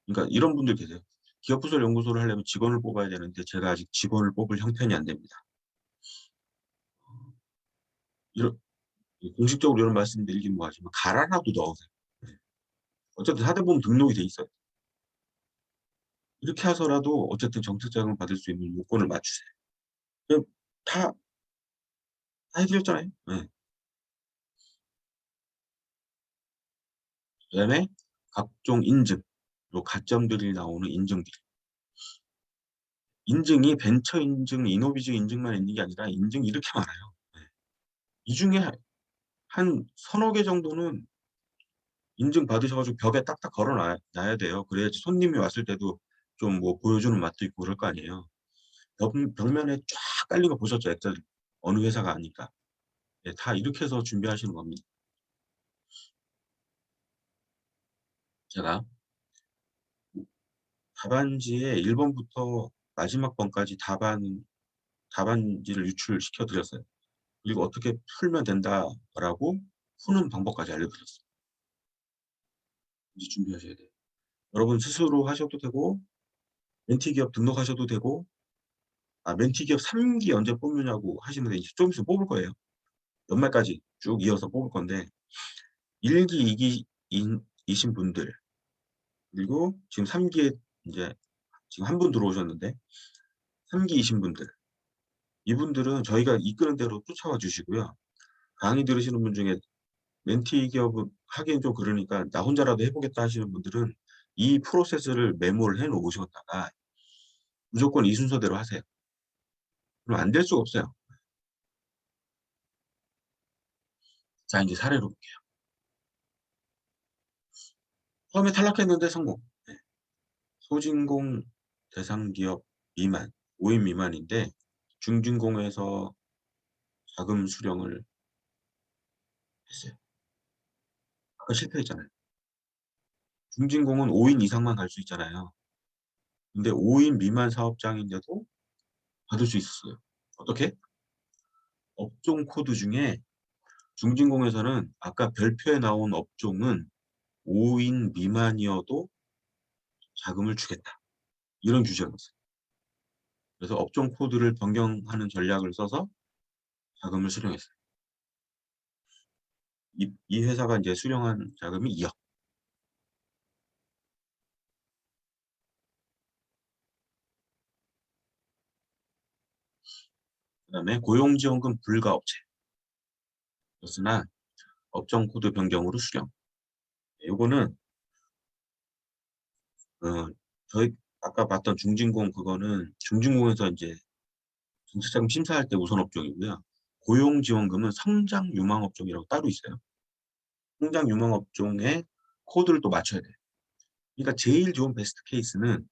그러니까 이런 분들 계세요. 기업부설 연구소를 하려면 직원을 뽑아야 되는데 제가 아직 직원을 뽑을 형편이 안 됩니다. 이런, 공식적으로 이런 말씀 드리긴 뭐하지만 갈아라도 넣으세요. 네. 어쨌든 사대보험 등록이 돼 있어요. 이렇게 해서라도 어쨌든 정책자금을 받을 수 있는 요건을 맞추세요. 그냥 다, 다 해드렸잖아요. 네. 그다음에 각종 인증, 요 가점들이 나오는 인증들. 인증이 벤처 인증, 이노비즈 인증만 있는 게 아니라 인증이 이렇게 많아요. 네. 이 중에 한 서너 개 정도는 인증 받으셔가지고 벽에 딱딱 걸어놔야 돼요. 그래야지 손님이 왔을 때도 좀 뭐 보여주는 맛도 있고 그럴 거 아니에요. 벽면에 쫙 깔린 거 보셨죠? 액자들. 어느 회사가 아니까. 네, 다 이렇게 해서 준비하시는 겁니다. 제가 답안지에 1번부터 마지막 번까지 답안지를 유출시켜 드렸어요. 그리고 어떻게 풀면 된다라고 푸는 방법까지 알려드렸어요. 이제 준비하셔야 돼요. 여러분 스스로 하셔도 되고 멘티 기업 등록하셔도 되고 멘티기업 3기 언제 뽑느냐고 하시는데 이제 좀 있으면 뽑을 거예요. 연말까지 쭉 이어서 뽑을 건데 1기, 2기 이신 분들 그리고 지금 3기에 이제 지금 한 분 들어오셨는데 3기이신 분들 이분들은 저희가 이끄는 대로 쫓아와 주시고요. 강의 들으시는 분 중에 멘티 기업은 하기엔 좀 그러니까 '나 혼자라도 해 보겠다.' 하시는 분들은 이 프로세스를 메모를 해 놓으셨다가 무조건 이 순서대로 하세요. 그럼 안 될 수가 없어요. 자 인제 사례로 볼게요. 처음에 탈락했는데 성공. 네. 소진공 대상 기업 미만, 5인 미만인데 중진공에서 자금 수령을 했어요. 아까 실패했잖아요. 중진공은 5인 이상만 갈 수 있잖아요. 근데 5인 미만 사업장인데도 받을 수 있었어요. 어떻게? 업종 코드 중에 중진공에서는 아까 별표에 나온 업종은 5인 미만이어도 자금을 주겠다. 이런 규정이었어요. 그래서 업종 코드를 변경하는 전략을 써서 자금을 수령했어요. 이 회사가 이제 수령한 자금이 2억. 그다음에 고용지원금 불가 업체였으나 업종 코드 변경으로 수령. 요거는 어 저희 아까 봤던 중진공 그거는 중진공에서 인제 정책자금 심사할 때 우선 업종이고요. 고용지원금은 성장 유망 업종이라고 따로 있어요. 성장 유망 업종에 코드를 또 맞춰야 돼요. 그러니까 제일 좋은 베스트 케이스는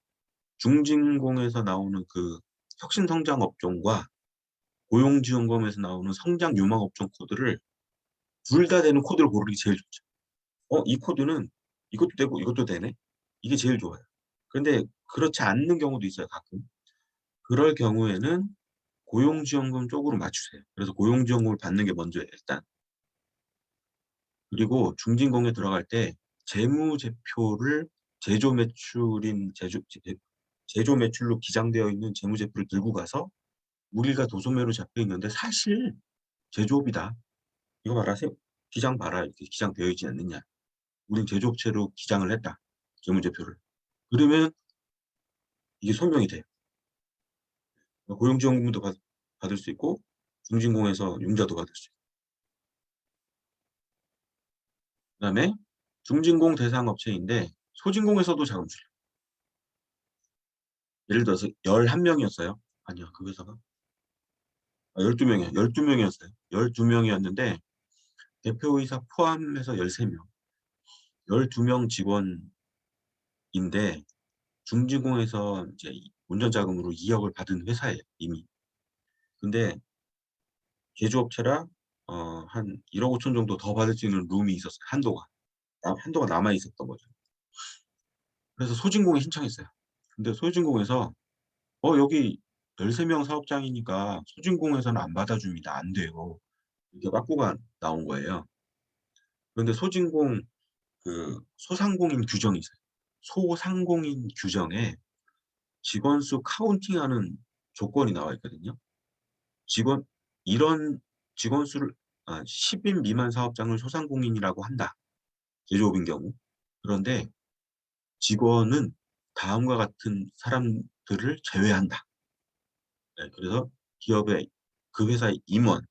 중진공에서 나오는 그 혁신 성장 업종과 고용지원금에서 나오는 성장 유망 업종 코드를 둘 다 되는 코드를 고르는 게 제일 좋죠. 이 코드는 이것도 되고 이것도 되네. 이게 제일 좋아요. 그런데 그렇지 않는 경우도 있어요, 가끔. 그럴 경우에는 고용지원금 쪽으로 맞추세요. 그래서 고용지원금을 받는 게 먼저예요, 일단. 그리고 중진공에 들어갈 때 재무제표를 제조 매출인 제조 매출로 기장되어 있는 재무제표를 들고 가서 우리가 도소매로 잡혀 있는데 사실 제조업이다. 이거 봐라. 기장 봐라. 이렇게 기장되어 있지 않느냐. 우린 제조업체로 기장을 했다. 재무제표를. 그러면 이게 소명이 돼요. 고용지원금도 받을 수 있고 중진공에서 융자도 받을 수 있고. 그다음에 중진공 대상 업체인데 소진공에서도 자금 출력. 예를 들어서 11명이었어요. 아니요. 그 회사가 12명이에요. 12명이었어요. 12명이었는데 대표이사 포함해서 13명. 12명 직원인데 중진공에서 이제 운전 자금으로 2억을 받은 회사예요, 이미. 근데 제조업체라 한 1억 5천 정도 더 받을 수 있는 룸이 있었어요, 한도가. 한도가 남아 있었던 거죠. 그래서 소진공에 신청했어요. 근데 소진공에서 여기 13명 사업장이니까 소진공에서는 안 받아줍니다. 안 돼요. 이렇게 빠꾸가 나온 거예요. 그런데 소진공 그 소상공인 규정이 있어요. 소상공인 규정에 직원 수 카운팅하는 조건이 나와 있거든요. 직원 이런 직원 수를 10인 미만 사업장을 소상공인이라고 한다. 제조업인 경우. 그런데 직원은 다음과 같은 사람들을 제외한다. 네, 그래서 기업의 그 회사의 임원,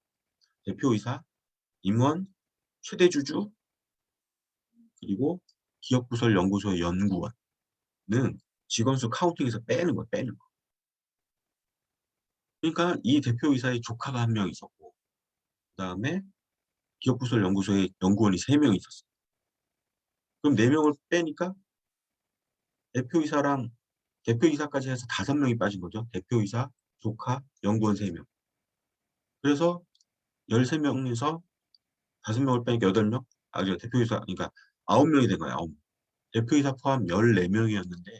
대표이사, 임원, 최대 주주 그리고 기업부설 연구소의 연구원은 직원 수 카운팅에서 빼는 거예요, 빼는 거. 그러니까 이 대표이사의 조카가 한 명 있었고 그다음에 기업부설 연구소에 연구원이 3명 있었어요. 그럼 4명을 빼니까 대표이사랑 대표이사까지 해서 5명이 빠진 거죠. 대표이사, 조카, 연구원 3명. 그래서 13명에서 5명을 빼니까 8명? 대표이사 그러니까 9명이 된 거예요, 9명. 대표이사 포함 14명이었는데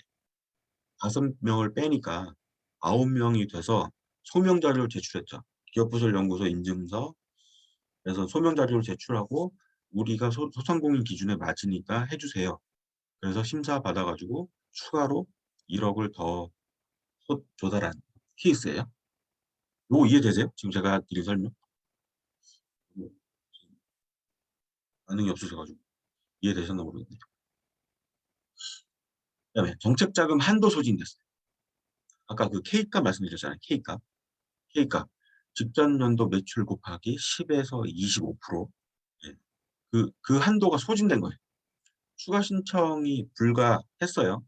5명을 빼니까 9명이 돼서 소명 자료를 제출했죠. 기업부설연구소 인증서. 그래서 소명 자료를 제출하고 우리가 소상공인 기준에 맞으니까 해 주세요. 그래서 심사 받아 가지고 추가로 1억을 더 조달한 케이스예요. 요거 이해되세요? 지금 제가 드린 설명? 뭐, 반응이 없으셔가지고 이해되셨나 모르겠네요. 그다음에 정책 자금 한도 소진됐어요. 아까 그 K값 말씀드렸잖아요. K값. K값. 직전 연도 매출 곱하기 10에서 25%. 예. 그 한도가 소진된 거예요. 추가 신청이 불가했어요.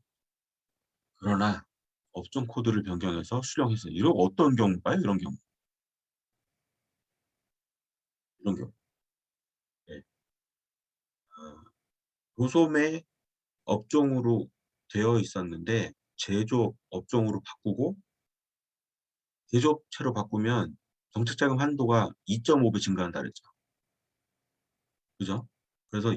그러나 업종 코드를 변경해서 수령했어요. 이런 어떤 경우인가요? 이런 경우. 이런 경우. 예. 아, 도소매 업종으로 되어 있었는데 제조업 업종으로 바꾸고 제조업체로 바꾸면 정책자금 한도가 2.5배 증가한다 그랬죠. 그죠? 그래서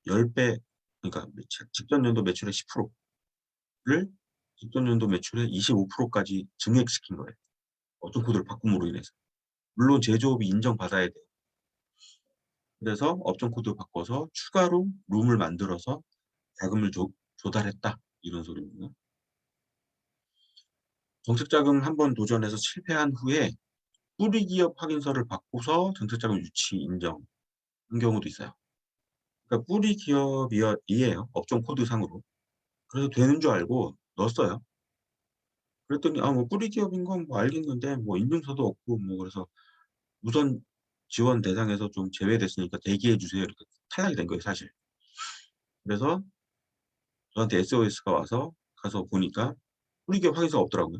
10배, 그러니까 직전 연도 매출의 10%를 직전 연도 매출의 25%까지 증액시킨 거예요. 업종 코드를 바꿈으로 인해서. 물론 제조업이 인정받아야 돼요. 그래서 업종 코드 바꿔서 추가로 룸을 만들어서 자금을 조달했다. 이런 소리입니다. 정책자금 한 번 도전해서 실패한 후에 뿌리 기업 확인서를 받고서 정책자금 유치 인정한 경우도 있어요. 그러니까 뿌리 기업이에요. 업종 코드상으로. 그래서 되는 줄 알고 넣었어요. 그랬더니 뭐 뿌리 기업인 건 뭐 알겠는데 뭐 인증서도 없고 뭐 그래서 우선 지원 대상에서 좀 제외됐으니까 대기해 주세요. 이렇게 탈락이 된 거예요, 사실. 그래서 저한테 SOS가 와서 가서 보니까 뿌리 기업 확인서가 없더라고요.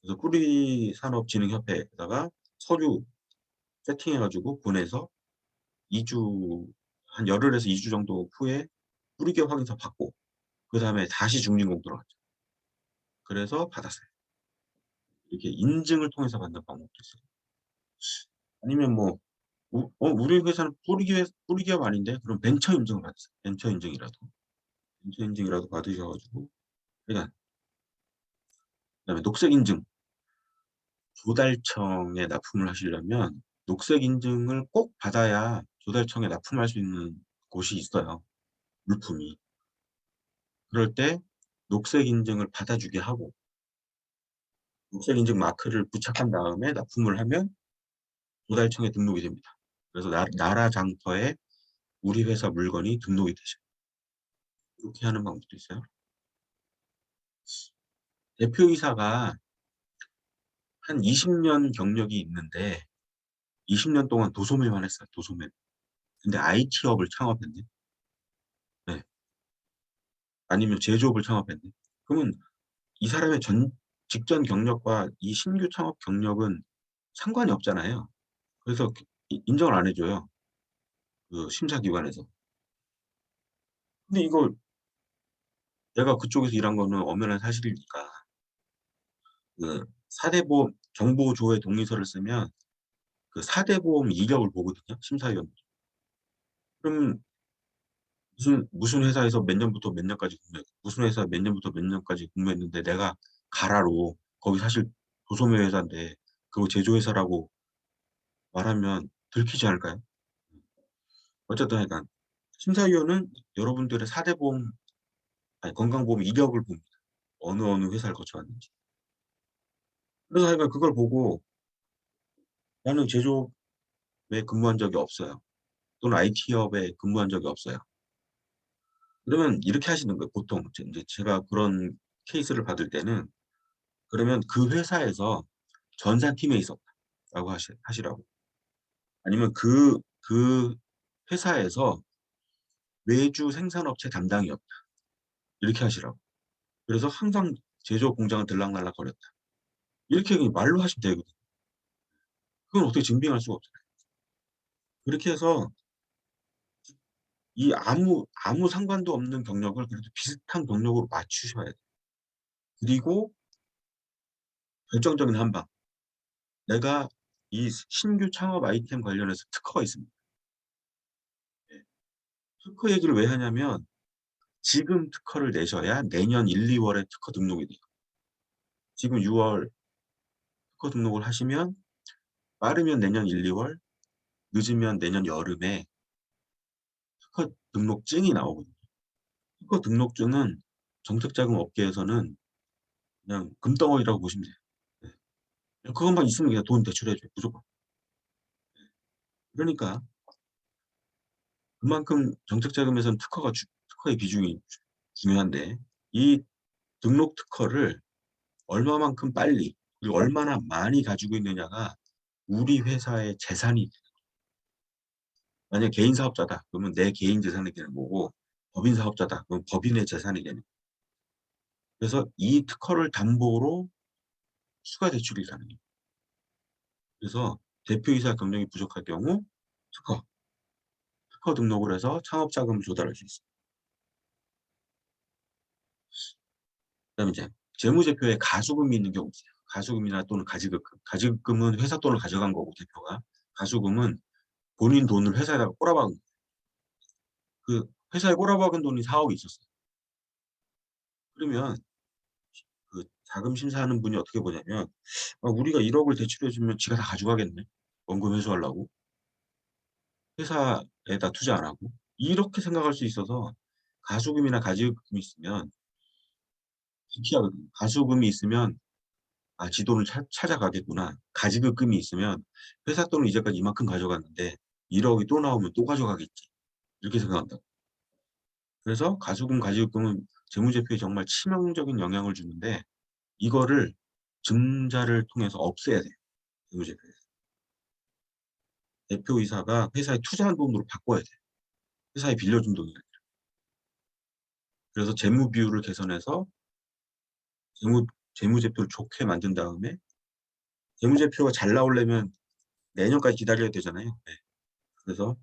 그래서 뿌리산업진흥협회에다가 서류 세팅해가지고 보내서 2주, 한 열흘에서 2주 정도 후에 뿌리 기업 확인서 받고 그 다음에 다시 중진공 들어갔죠. 그래서 받았어요. 이렇게 인증을 통해서 받는 방법도 있어요. 아니면 뭐 우리 회사는 뿌리 기업 아닌데 그럼 벤처 인증을 받았어요. 벤처 인증이라도 받으셔가지고 일단 그다음에 녹색 인증 조달청에 납품을 하시려면 녹색 인증을 꼭 받아야 조달청에 납품할 수 있는 곳이 있어요. 물품이. 그럴 때 녹색 인증을 받아주게 하고 녹색 인증 마크를 부착한 다음에 납품을 하면 조달청에 등록이 됩니다. 그래서 나라 장터에 우리 회사 물건이 등록이 되죠. 이렇게 하는 방법도 있어요. 대표이사가 한 20년 경력이 있는데 20년 동안 도소매만 했어요. 도소매. 근데 IT업을 창업했네. 네. 아니면 제조업을 창업했네. 그러면 이 사람의 직전 경력과 이 신규 창업 경력은 상관이 없잖아요. 그래서 인정을 안 해줘요. 그 심사기관에서. 근데 이거 내가 그쪽에서 일한 거는 엄연한 사실이니까 그 4대 보험 정보 조회 동의서를 쓰면 그 4대 보험 이력을 보거든요. 심사위원. 그럼 무슨 회사에서 몇 년부터 몇 년까지 근무했고 무슨 회사 몇 년부터 몇 년까지 근무했는데 내가 가라로 거기 사실 도소매 회사인데 그거 제조회사라고 말하면 들키지 않을까요? 어쨌든 약간 심사위원은 여러분들의 4대 보험 아니 건강보험 이력을 봅니다. 어느 회사를 거쳐왔는지. 그래서 하여간 그걸 보고 나는 제조업에 근무한 적이 없어요. 또는 IT업에 근무한 적이 없어요. 그러면 이렇게 하시는 거예요. 보통 이제 제가 그런 케이스를 받을 때는 그러면 그 회사에서 전산팀에 있었다라고 하시라고. 아니면 그 회사에서 외주 생산업체 담당이었다. 이렇게 하시라고. 그래서 항상 제조업 공장을 들락날락 거렸다. 이렇게 그냥 말로 하시면 되거든요. 그건 어떻게 증빙할 수가 없어요. 그렇게 해서 이 아무 상관도 없는 경력을 그래도 비슷한 경력으로 맞추셔야 돼요. 그리고 결정적인 한 방. 내가 이 신규 창업 아이템 관련해서 특허가 있습니다. 예. 특허 얘기를 왜 하냐면 지금 특허를 내셔야 내년 1, 2월에 특허 등록이 돼요. 지금 6월 특허 등록을 하시면 빠르면 내년 1, 2월, 늦으면 내년 여름에 특허 등록증이 나오거든요. 특허 등록증은 정책자금 업계에서는 그냥 금덩어리라고 보시면 돼요. 네. 그것만 있으면 그냥 돈 대출해줘요. 무조건. 그러니까 그만큼 정책자금에서는 특허의 비중이 중요한데 이 등록 특허를 얼마만큼 빨리 그리고 얼마나 많이 가지고 있느냐가 우리 회사의 재산이 만약 개인 사업자다 그러면 내 개인 재산이 되는 거고 법인 사업자다 그러면 법인의 재산이 되는 거예요. 그래서 이 특허를 담보로 추가 대출이 가능해요. 그래서 대표이사 경력이 부족할 경우 특허 등록을 해서 창업 자금을 조달할 수 있어요. 그다음에 이제 재무제표에 가수금이 있는 경우 있어요. 가수금이나 또는 가지급금. 가지급금은 회사 돈을 가져간 거고 대표가. 가수금은 본인 돈을 회사에다가 꼬라박은 거예요. 그 회사에 꼬라박은 돈이 4억이 있었어요. 그러면 그 자금 심사하는 분이 어떻게 보냐면 우리가 1억을 대출해 주면 지가 다 가져가겠네. 원금 회수하려고. 회사에다 투자 안 하고. 이렇게 생각할 수 있어서 가수금이나 가지급금이 있으면 기피하거든요. 가수금이 있으면 지 돈을 찾아가겠구나. 가지급금이 있으면 회사 돈을 이제까지 이만큼 가져갔는데 1억이 또 나오면 또 가져가겠지. 이렇게 생각한다. 그래서 가수금, 가지급금은 재무제표에 정말 치명적인 영향을 주는데 이거를 증자를 통해서 없애야 돼요. 재무제표에서. 대표이사가 회사에 투자한 돈으로 바꿔야 돼요. 회사에 빌려준 돈이 아니라. 그래서 재무 비율을 개선해서 재무제표를 좋게 만든 다음에 재무제표가 잘 나오려면 내년까지 기다려야 되잖아요. 네. 그래서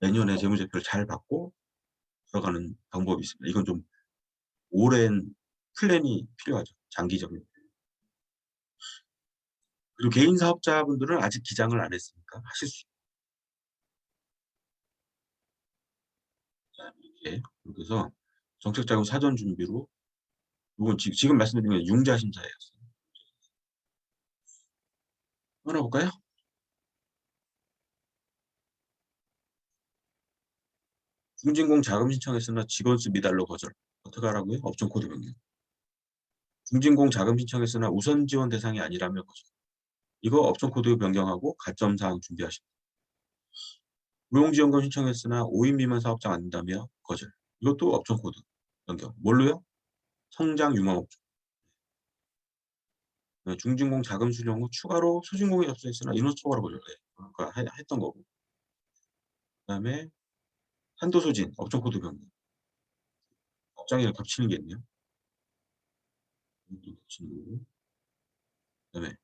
내년에 재무제표를 잘 받고 들어가는 방법이 있습니다. 이건 좀 오랜 플랜이 필요하죠. 장기적인. 그리고 개인 사업자분들은 아직 기장을 안 했으니까 하실 수 있다. 이렇게. 그래서 정책자금 사전 준비로 이건 지금 말씀드린 게 융자 심사예요. 하나 볼까요? 중진공 자금 신청했으나 직원 수 미달로 거절. 어떻게 하라고요? 업종 코드 변경. 중진공 자금 신청했으나 우선 지원 대상이 아니라며 거절. 이거 업종 코드 변경하고 가점 사항 준비하십니다. 고용지원금 신청했으나 5인 미만 사업장 안 된다며 거절. 이것도 업종 코드 변경. 뭘로요? 성장 융합업종. 네, 중진공 자금 수령 후 추가로 소진공에 접수했으나 인원 초과로 거절해. 그러니까 했던 거고. 그다음에 한도 소진 업종 코드 변경. 업장이랑 겹치는 게 있네요. 이것도 겹치는 거고. 그다음에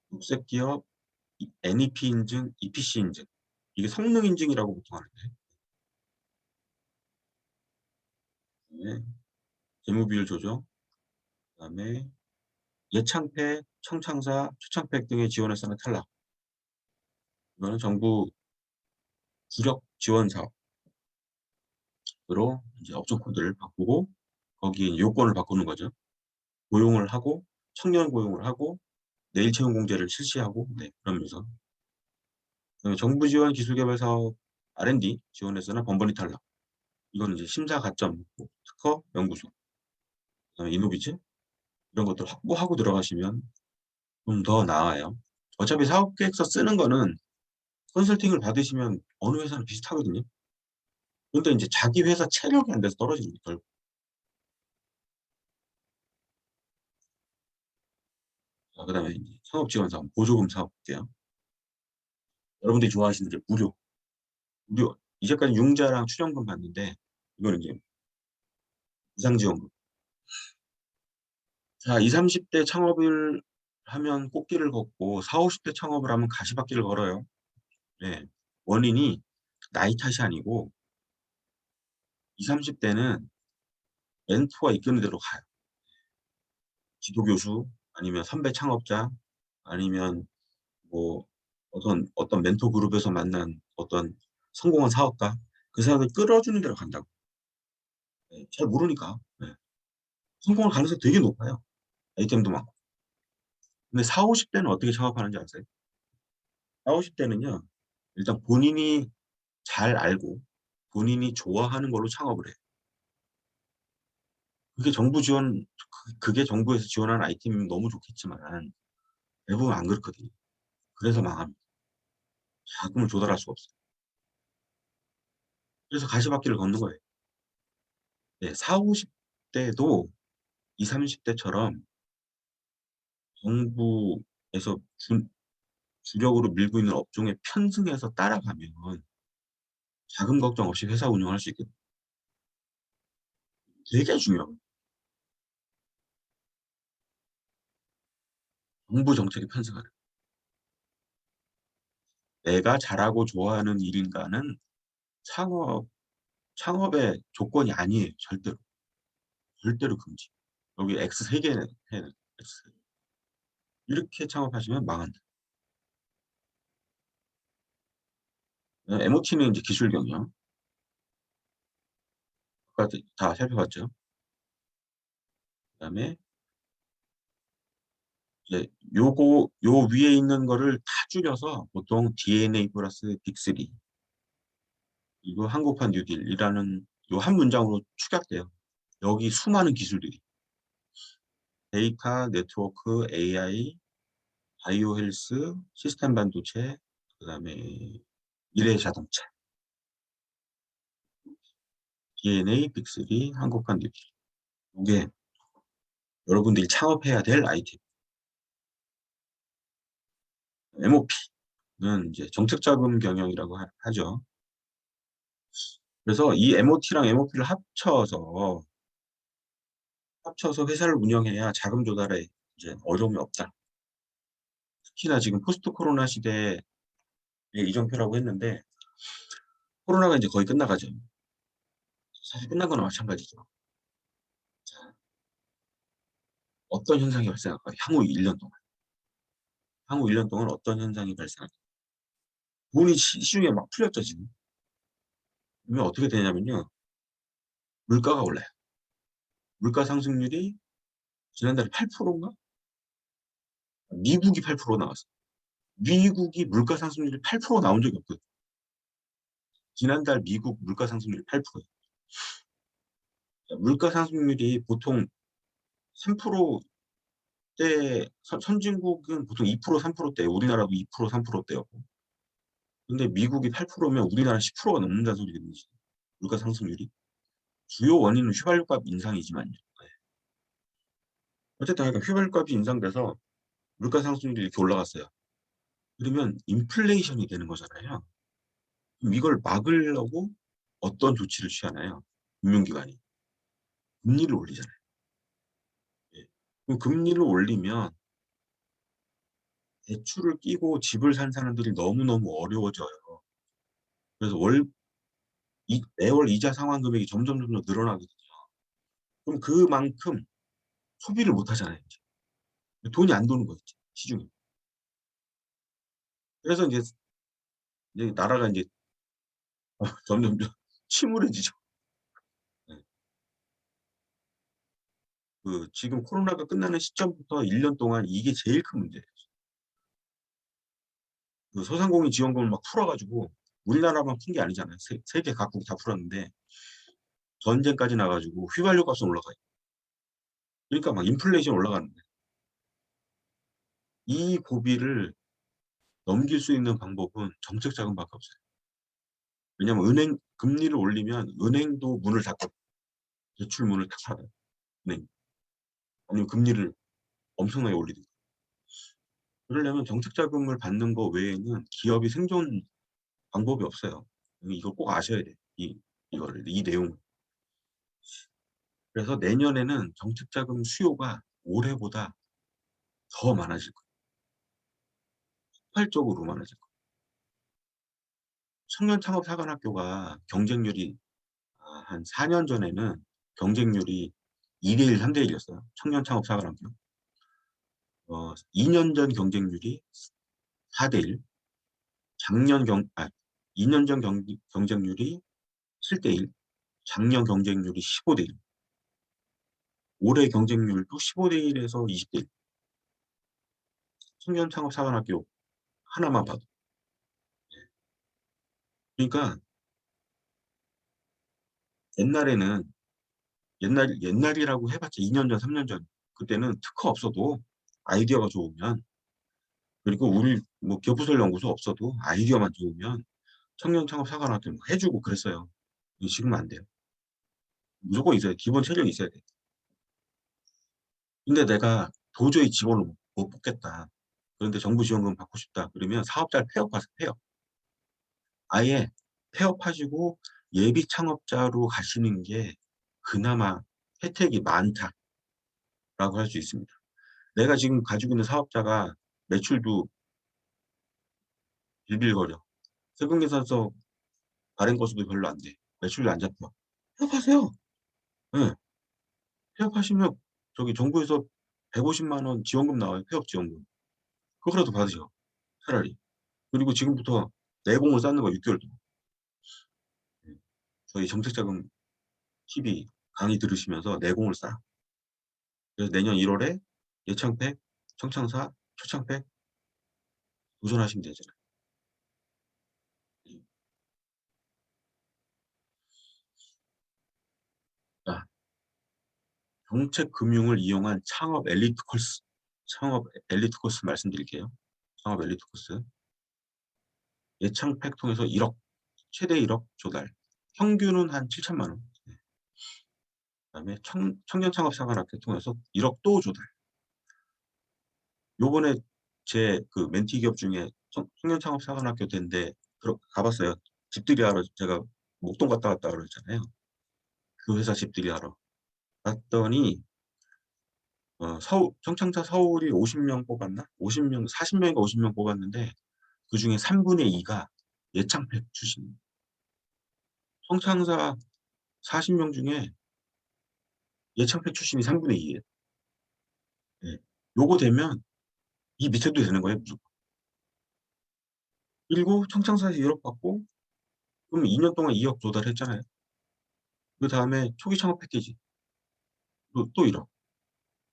녹색 기업 NEP 인증, EPC 인증. 이게 성능 인증이라고 보통 하는데. 그다음에 재무비율 조정. 그다음에 예창패, 청창사, 초창패 등의 지원에서는 탈락. 이거는 정부 주력 지원 사업으로 이제 업종 코드를 바꾸고 거기에 요건을 바꾸는 거죠. 고용을 하고 청년 고용을 하고 내일 채용 공제를 실시하고 그러면서 정부 지원 기술개발 사업 R&D 지원에서는 번번이 탈락. 이거는 이제 심사 가점, 특허, 연구소, 그다음에 이노비즈 이런 것들 확보하고 들어가시면 좀 더 나아요. 어차피 사업계획서 쓰는 거는 컨설팅을 받으시면 어느 회사는 비슷하거든요. 그런데 이제 자기 회사 체력이 안 돼서 떨어지는 거예요. 결국. 자, 그다음에 이제 창업지원사업, 보조금 사업 볼게요. 여러분들이 좋아하시는 게 무료. 이제까지 융자랑 출연금 받는데 이거는 이제 무상지원금. 자, 20, 30대 창업을 하면 꽃길을 걷고 40, 50대 창업을 하면 가시밭길을 걸어요. 네. 원인이 나이 탓이 아니고 20, 30대는 멘토가 이끄는 대로 가요. 지도교수 아니면 선배 창업자 아니면 뭐 어떤 멘토 그룹에서 만난 어떤 성공한 사업가 그 사람을 끌어주는 대로 간다고. 네, 잘 모르니까. 네. 성공할 가능성이 되게 높아요. 아이템도 많고. 근데 40, 50대는 어떻게 창업하는지 아세요? 40, 50대는요. 일단 본인이 잘 알고 본인이 좋아하는 걸로 창업을 해요. 그게 정부에서 지원하는 아이템이면 너무 좋겠지만 대부분 안 그렇거든요. 그래서 망합니다. 자금을 조달할 수가 없어요. 그래서 가시밭길을 걷는 거예요. 네, 4, 50대도 20, 30대처럼 정부에서 주력으로 밀고 있는 업종에 편승해서 따라가면 자금 걱정 없이 회사 운영할 수 있거든요. 되게 중요해요. 정부 정책에 편승하는. 내가 잘하고 좋아하는 일인가는 창업, 창업의 조건이 아니에요. 절대로. 절대로 금지. 여기 X 3개 해야 돼. X. 이렇게 창업하시면 망한다. MOT는 이제 기술 경영. 아까 다 살펴봤죠. 그다음에 이제 요 위에 있는 거를 다 줄여서 보통 DNA 플러스 빅3 그리고 한국판 뉴딜이라는 요 한 문장으로 축약돼요. 여기 수많은 기술들이 데이터, 네트워크, AI, 바이오 헬스, 시스템 반도체, 그다음에 미래 자동차, DNA, 빅3, 한국판 뉴딜. 이게 여러분들이 창업해야 될 아이템. MOP는 이제 정책자금 경영이라고 하죠. 그래서 이 MOT랑 MOP를 합쳐서 회사를 운영해야 자금 조달에 이제 어려움이 없다. 특히나 지금 포스트 코로나 시대의 이정표라고 했는데 코로나가 이제 거의 끝나가죠. 사실 끝난 거나 마찬가지죠. 자, 어떤 현상이 발생할까요? 향후 1년 동안. 향후 1년 동안 어떤 현상이 발생할까요? 돈이 시중에 막 풀렸죠, 지금. 그러면 어떻게 되냐면요. 물가가 올라요. 물가 상승률이 지난달에 8%인가? 미국이 8% 나왔어요. 미국이 물가 상승률이 8% 나온 적이 없거든요. 지난달 미국 물가 상승률이 8%예요. 물가 상승률이 보통 3%대, 선진국은 보통 2%, 3%대, 우리나라도 2%, 3%대였고. 근데 미국이 8%면 우리나라 10%가 넘는다는 소리거든요. 물가 상승률이. 주요 원인은 휘발유값 인상이지만요. 네. 어쨌든 그러니까 휘발유값이 인상돼서 물가 상승률이 이렇게 올라갔어요. 그러면 인플레이션이 되는 거잖아요. 그럼 이걸 막으려고 어떤 조치를 취하나요? 금융기관이. 금리를 올리잖아요. 예. 그럼 금리를 올리면 대출을 끼고 집을 산 사람들이 너무너무 어려워져요. 그래서 매월 이자 상환 금액이 점점 늘어나거든요. 그럼 그만큼 소비를 못 하잖아요. 이제. 돈이 안 도는 거죠. 시중에. 그래서 이제 나라가 이제 점점 침울해지죠. 네. 지금 코로나가 끝나는 시점부터 1년 동안 이게 제일 큰 문제예요. 소상공인 지원금을 막 풀어가지고 우리나라만 푼 게 아니잖아요. 세계 각국 다 풀었는데 전쟁까지 나가지고 휘발유 값은 올라가요. 그러니까 막 인플레이션 올라가는데 이 고비를 넘길 수 있는 방법은 정책 자금밖에 없어요. 왜냐하면 금리를 올리면 은행도 문을 닫고 대출 문을 탁 닫아요. 은행. 아니면 금리를 엄청나게 올리든가. 그러려면 정책 자금을 받는 거 외에는 기업이 생존 방법이 없어요. 이거 꼭 아셔야 돼요. 이 내용을. 그래서 내년에는 정책 자금 수요가 올해보다 더 많아질 거예요. 폭발적으로 많아질 거예요. 청년 창업 사관학교가 경쟁률이 한 4년 전에는 경쟁률이 2대1, 3대1이었어요. 청년 창업 사관학교. 2년 전 경쟁률이 4대1, 작년 2년 전 경쟁률이 7대1, 작년 경쟁률이 15대1, 올해 경쟁률도 15대1에서 20대1. 청년 창업 사관학교 하나만 봐도. 그러니까 옛날에는 옛날이라고 해봤자 2년 전, 3년 전. 그때는 특허 없어도 아이디어가 좋으면 그리고 우리 뭐 기업부설 연구소 없어도 아이디어만 좋으면 청년 창업 사관학교 뭐 해주고 그랬어요. 지금은 안 돼요. 무조건 있어야 돼. 기본 체력이 있어야 돼. 근데 내가 도저히 직원을 못 뽑겠다. 그런데 정부 지원금 받고 싶다. 그러면 사업자를 폐업하세요. 폐업. 아예 폐업하시고 예비 창업자로 가시는 게 그나마 혜택이 많다라고 할 수 있습니다. 내가 지금 가지고 있는 사업자가 매출도 빌빌거려. 세금계산서 발행 건수도 별로 안 돼. 매출도 안 잡혀. 폐업하세요. 네. 폐업하시면 저기 정부에서 150만 원 지원금 나와요. 폐업 지원금. 그거라도 받으셔. 차라리. 그리고 지금부터 내공을 쌓는 거 6개월 동안. 저희 정책자금 TV 강의 들으시면서 내공을 쌓아. 그래서 내년 1월에 예창팩, 청창사, 초창팩 도전하시면 되잖아요. 자, 정책 금융을 이용한 창업 엘리트 코스 말씀드릴게요. 창업 엘리트 코스. 예창팩 통해서 1억, 최대 1억 조달. 평균은 한 7천만 원. 그다음에 청년 창업 사관학교 통해서 1억 또 조달. 요번에 제 그 멘티 기업 중에 청년 창업 사관학교 된데 가봤어요. 집들이 하러 제가 목동 갔다 왔다 그랬잖아요. 그 회사 집들이 하러 갔더니 서울 청창사 서울이 50명 뽑았나? 50명, 40명인가 50명 뽑았는데 그중에 3분의 2가 예창팩 출신. 청창사 40명 중에 예창팩 출신이 3분의 2예요. 예. 요거 되면 이 밑에도 되는 거예요, 무조건. 그리고 청창사에서 1억 받고 그럼 2년 동안 2억 조달했잖아요. 그 다음에 초기 창업 패키지 또 1억.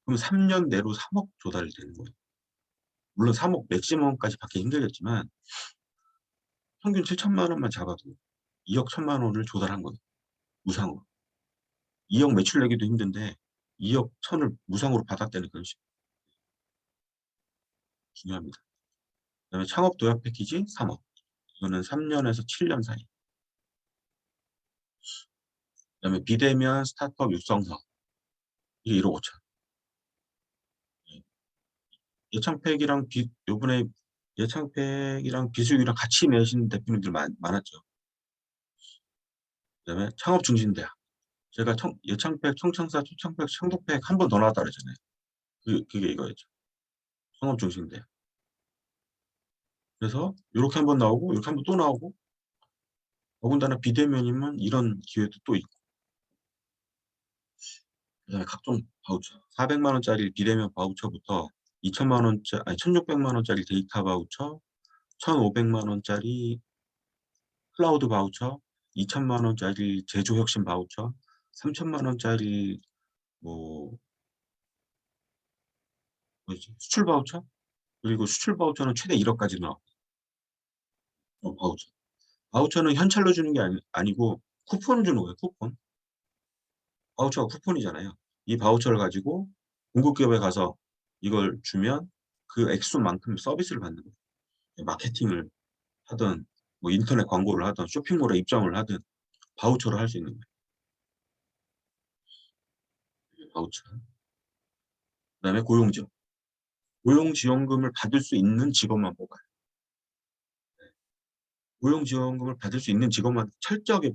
그럼 3년 내로 3억 조달이 되는 거예요. 물론 3억 맥시멈까지 받기 힘들겠지만 평균 7천만 원만 잡아도 2억 1천만 원을 조달한 거예요. 무상으로. 2억 매출 내기도 힘든데 2억 천을 무상으로 받았다는 건 중요합니다. 그다음에 창업 도약 패키지 3억. 이거는 3년에서 7년 사이. 그다음에 비대면 스타트업 육성사업. 이게 1억 5천. 예창팩이랑 요번에 예창팩이랑 비수기랑 같이 내신 대표님들 많았죠. 그다음에 창업 중심대학. 제가 예창팩, 청창사, 초창팩, 창북팩 한 번 더 나왔다 그랬잖아요. 그게 이거였죠. 창업 중심대학. 그래서 이렇게 한 번 나오고 이렇게 한 번 또 나오고 더군다나 비대면이면 이런 기회도 또 있고. 그다음에 각종 바우처. 400만 원짜리 비대면 바우처부터 2천만 원짜리 아니 1,600만 원짜리 데이터 바우처, 1,500만 원짜리 클라우드 바우처, 2천만 원짜리 제조 혁신 바우처, 3천만 원짜리 뭐 뭐지? 수출 바우처? 그리고 수출 바우처는 최대 1억까지 나와. 바우처. 바우처는 현찰로 주는 게 아니고 쿠폰을 주는 거예요. 쿠폰. 바우처가 쿠폰이잖아요. 이 바우처를 가지고 공급기업에 가서 이걸 주면 그 액수만큼 서비스를 받는 거예요. 마케팅을 하든 뭐 인터넷 광고를 하든 쇼핑몰에 입점을 하든 바우처를 할 수 있는 거예요. 바우처. 그다음에 고용지원. 고용지원금을 받을 수 있는 직업만 뽑아요. 고용지원금을 받을 수 있는 직업만 철저하게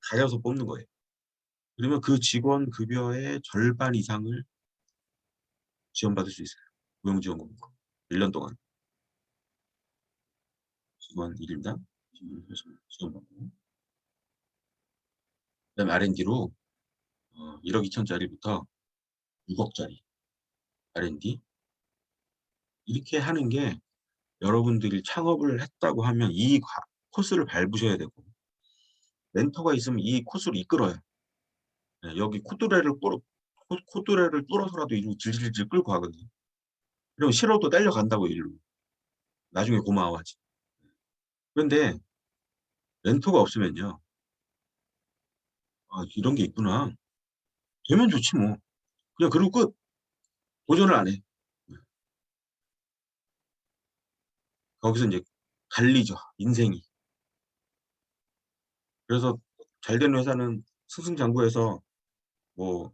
가려서 뽑는 거예요. 그러면 그 직원 급여의 절반 이상을 지원받을 수 있어요. 고용지원금 1년 동안 직원 1인당 지원받고. 그다음에 R&D로 1억 2천짜리부터 6억짜리 R&D 이렇게 하는 게 여러분들이 창업을 했다고 하면 이 코스를 밟으셔야 되고 멘토가 있으면 이 코스를 이끌어요. 네, 여기 코뚜레를 뚫어서라도 이리로 질질질 끌고 가거든요. 그리고 싫어도 딸려간다고 일로. 나중에 고마워하지. 그런데 멘토가 없으면요. 아, 이런 게 있구나. 되면 좋지 뭐. 그냥 그리고 끝. 도전을 안 해. 거기서 이제 갈리죠. 인생이. 그래서 잘 된 회사는 승승장구해서 뭐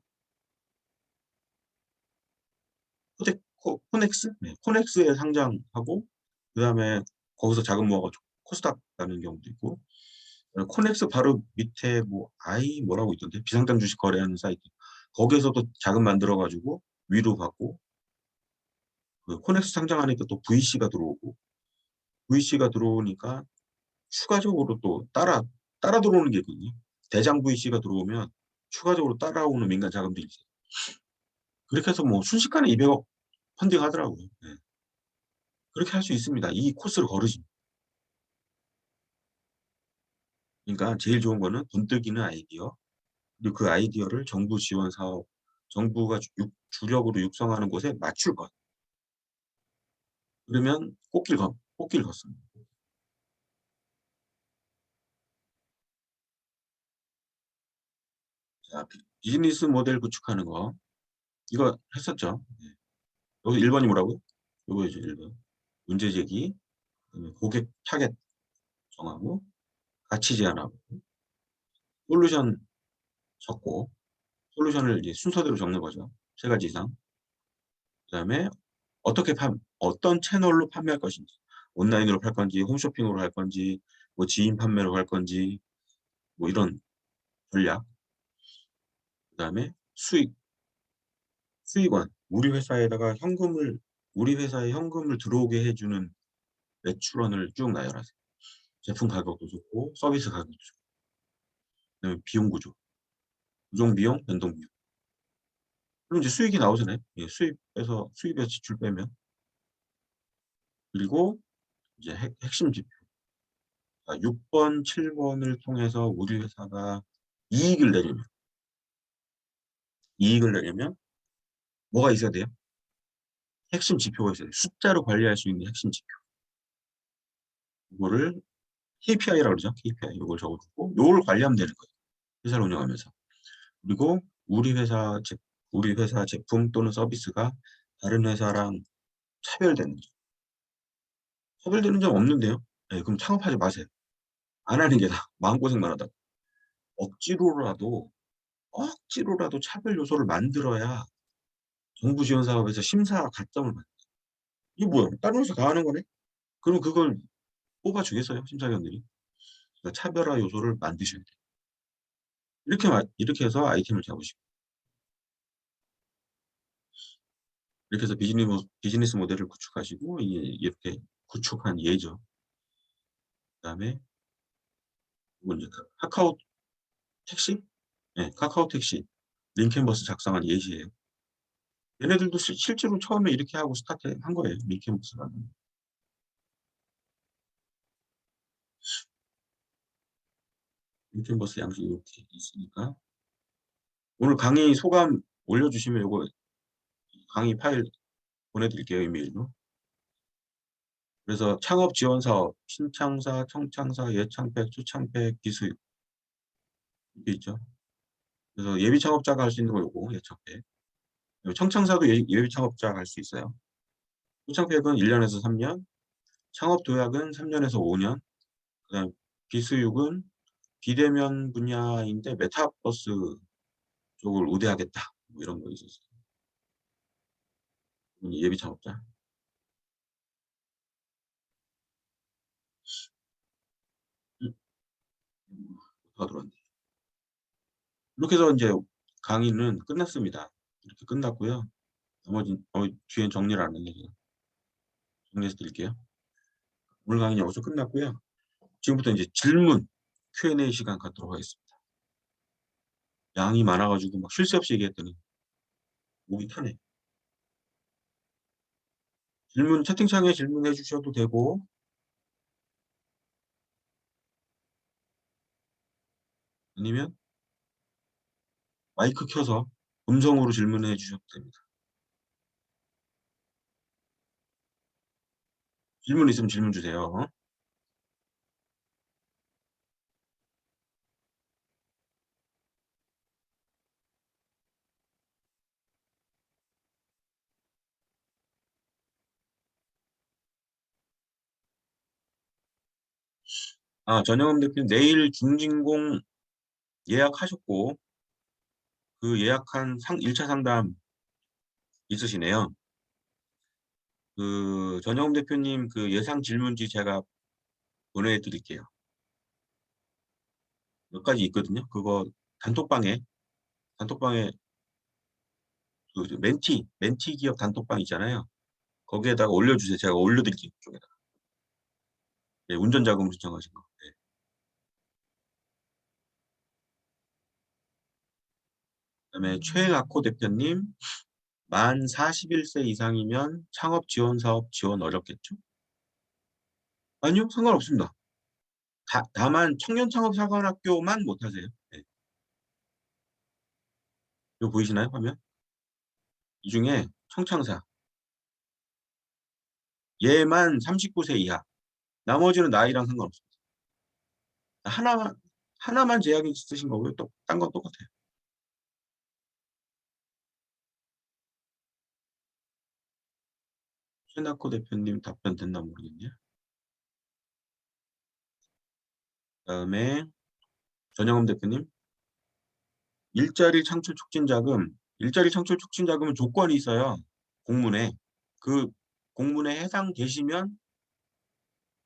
코넥스? 네, 코넥스에 상장하고 그다음에 거기서 자금 모아가지고 코스닥 가는 경우도 있고 코넥스 바로 밑에 뭐 아이 뭐라고 있던데 비상장 주식 거래하는 사이트 거기에서도 자금 만들어가지고 위로 받고 그 코넥스 상장하니까 또 VC가 들어오고 VC가 들어오니까 추가적으로 또 따라 들어오는 게 있거든요. 대장 VC가 들어오면 추가적으로 따라오는 민간 자금들이 있어요. 그렇게 해서 뭐 순식간에 200억 펀딩 하더라고요. 네. 그렇게 할 수 있습니다. 이 코스를 걸으시. 그러니까 제일 좋은 거는 돈뜨기는 아이디어. 그리고 그 아이디어를 정부 지원 사업, 정부가 주력으로 육성하는 곳에 맞출 것. 그러면 꽃길 걷습니다. 자, 비즈니스 모델 구축하는 거. 이거 했었죠. 네. 여기 1번이 뭐라고요? 이거 이제 1번. 문제 제기, 그다음에 고객 타겟 정하고, 가치 제한하고, 솔루션 적고, 솔루션을 이제 순서대로 적는 거죠. 세 가지 이상. 그다음에 어떤 채널로 판매할 것인지, 온라인으로 팔 건지, 홈쇼핑으로 할 건지, 뭐 지인 판매로 할 건지, 뭐 이런 전략. 그다음에 수익원. 우리 회사에 현금을 들어오게 해주는 매출원을 쭉 나열하세요. 제품 가격도 좋고, 서비스 가격도 좋고, 그다음에 비용 구조. 고정 비용, 변동 비용. 그럼 이제 수익이 나오잖아요. 예, 수입에서 지출 빼면. 그리고 이제 핵심 지표. 6번, 7번을 통해서 우리 회사가 이익을 내려면, 이익을 내려면 뭐가 있어야 돼요? 핵심 지표가 있어야 돼요. 숫자로 관리할 수 있는 핵심 지표. 이거를 KPI라고 그러죠. KPI. 이걸 적어두고, 이걸 관리하면 되는 거예요. 회사를 운영하면서. 그리고 우리 회사 제품 또는 서비스가 다른 회사랑 차별되는 점. 차별되는 점 없는데요? 네, 그럼 창업하지 마세요. 안 하는 게 나. 마음고생만 하다. 억지로라도, 억지로라도 차별 요소를 만들어야 정부 지원 사업에서 심사 가점을 받는. 이게 뭐야? 다른 회사 다 하는 거네? 그럼 그걸 뽑아주겠어요? 심사위원들이. 그러니까 차별화 요소를 만드셔야 돼요. 이렇게 해서 아이템을 잡으시고. 이렇게 해서 비즈니스 모델을 구축하시고, 이렇게 구축한 예죠. 그다음에 이건 이제 카카오 택시? 네, 카카오 택시. 링캔버스 작성한 예시예요. 얘네들도 실제로 처음에 이렇게 하고 스타트 한 거예요. 링캔버스라는. 링캔버스 양식이 이렇게 있으니까. 오늘 강의 소감 올려주시면 요거 강의 파일 보내드릴게요. 이메일로. 그래서 창업 지원 사업, 신창사, 청창사, 예창팩, 초창팩, 기술 이게 있죠. 그래서 예비 창업자가 할 수 있는 거 요거 예창팩. 청창사도 예비 창업자가 할 수 있어요. 초창팩은 1년에서 3년, 창업 도약은 3년에서 5년, 그다음 비수육은 비대면 분야인데 메타버스 쪽을 우대하겠다. 뭐 이런 거 있었어요. 예비 창업자. 다 들어왔네. 이렇게 해서 이제 강의는 끝났습니다. 이렇게 끝났고요. 나머지 뒤엔 정리를 안 했네요. 정리해서 드릴게요. 오늘 강의는 여기서 끝났고요. 지금부터 이제 질문 Q&A 시간 갖도록 하겠습니다. 양이 많아가지고 막 쉴 새 없이 얘기했더니 목이 타네. 채팅창에 질문해 주셔도 되고 아니면 마이크 켜서 음성으로 질문해 주셔도 됩니다. 질문 있으면 질문 주세요. 전영업 대표님 내일 중진공 예약하셨고, 그 예약한 1차 상담 있으시네요. 그 전영업 대표님 그 예상 질문지 제가 보내드릴게요. 몇 가지 있거든요. 그거 단톡방에, 단톡방에 그 멘티 기업 단톡방 있잖아요. 거기에다가 올려주세요. 제가 올려드릴게요. 그쪽에다가. 예, 운전자금 신청하신 거. 예. 그다음에 최학호 대표님, 만 41세 이상이면 창업 지원 사업 지원 어렵겠죠? 아니요, 상관없습니다. 다만 청년 창업 사관학교만 못하세요. 네. 이거 보이시나요, 화면? 이 중에 청창사 얘만 39세 이하. 나머지는 나이랑 상관없습니다. 하나만 제약이 있으신 거고요. 또 딴 건 똑같아요. 최낙호 대표님 답변 됐나 모르겠네요. 그다음에 전영엄 대표님, 일자리 창출 촉진 자금은 조건이 있어요. 공문에. 그 공문에 해당되시면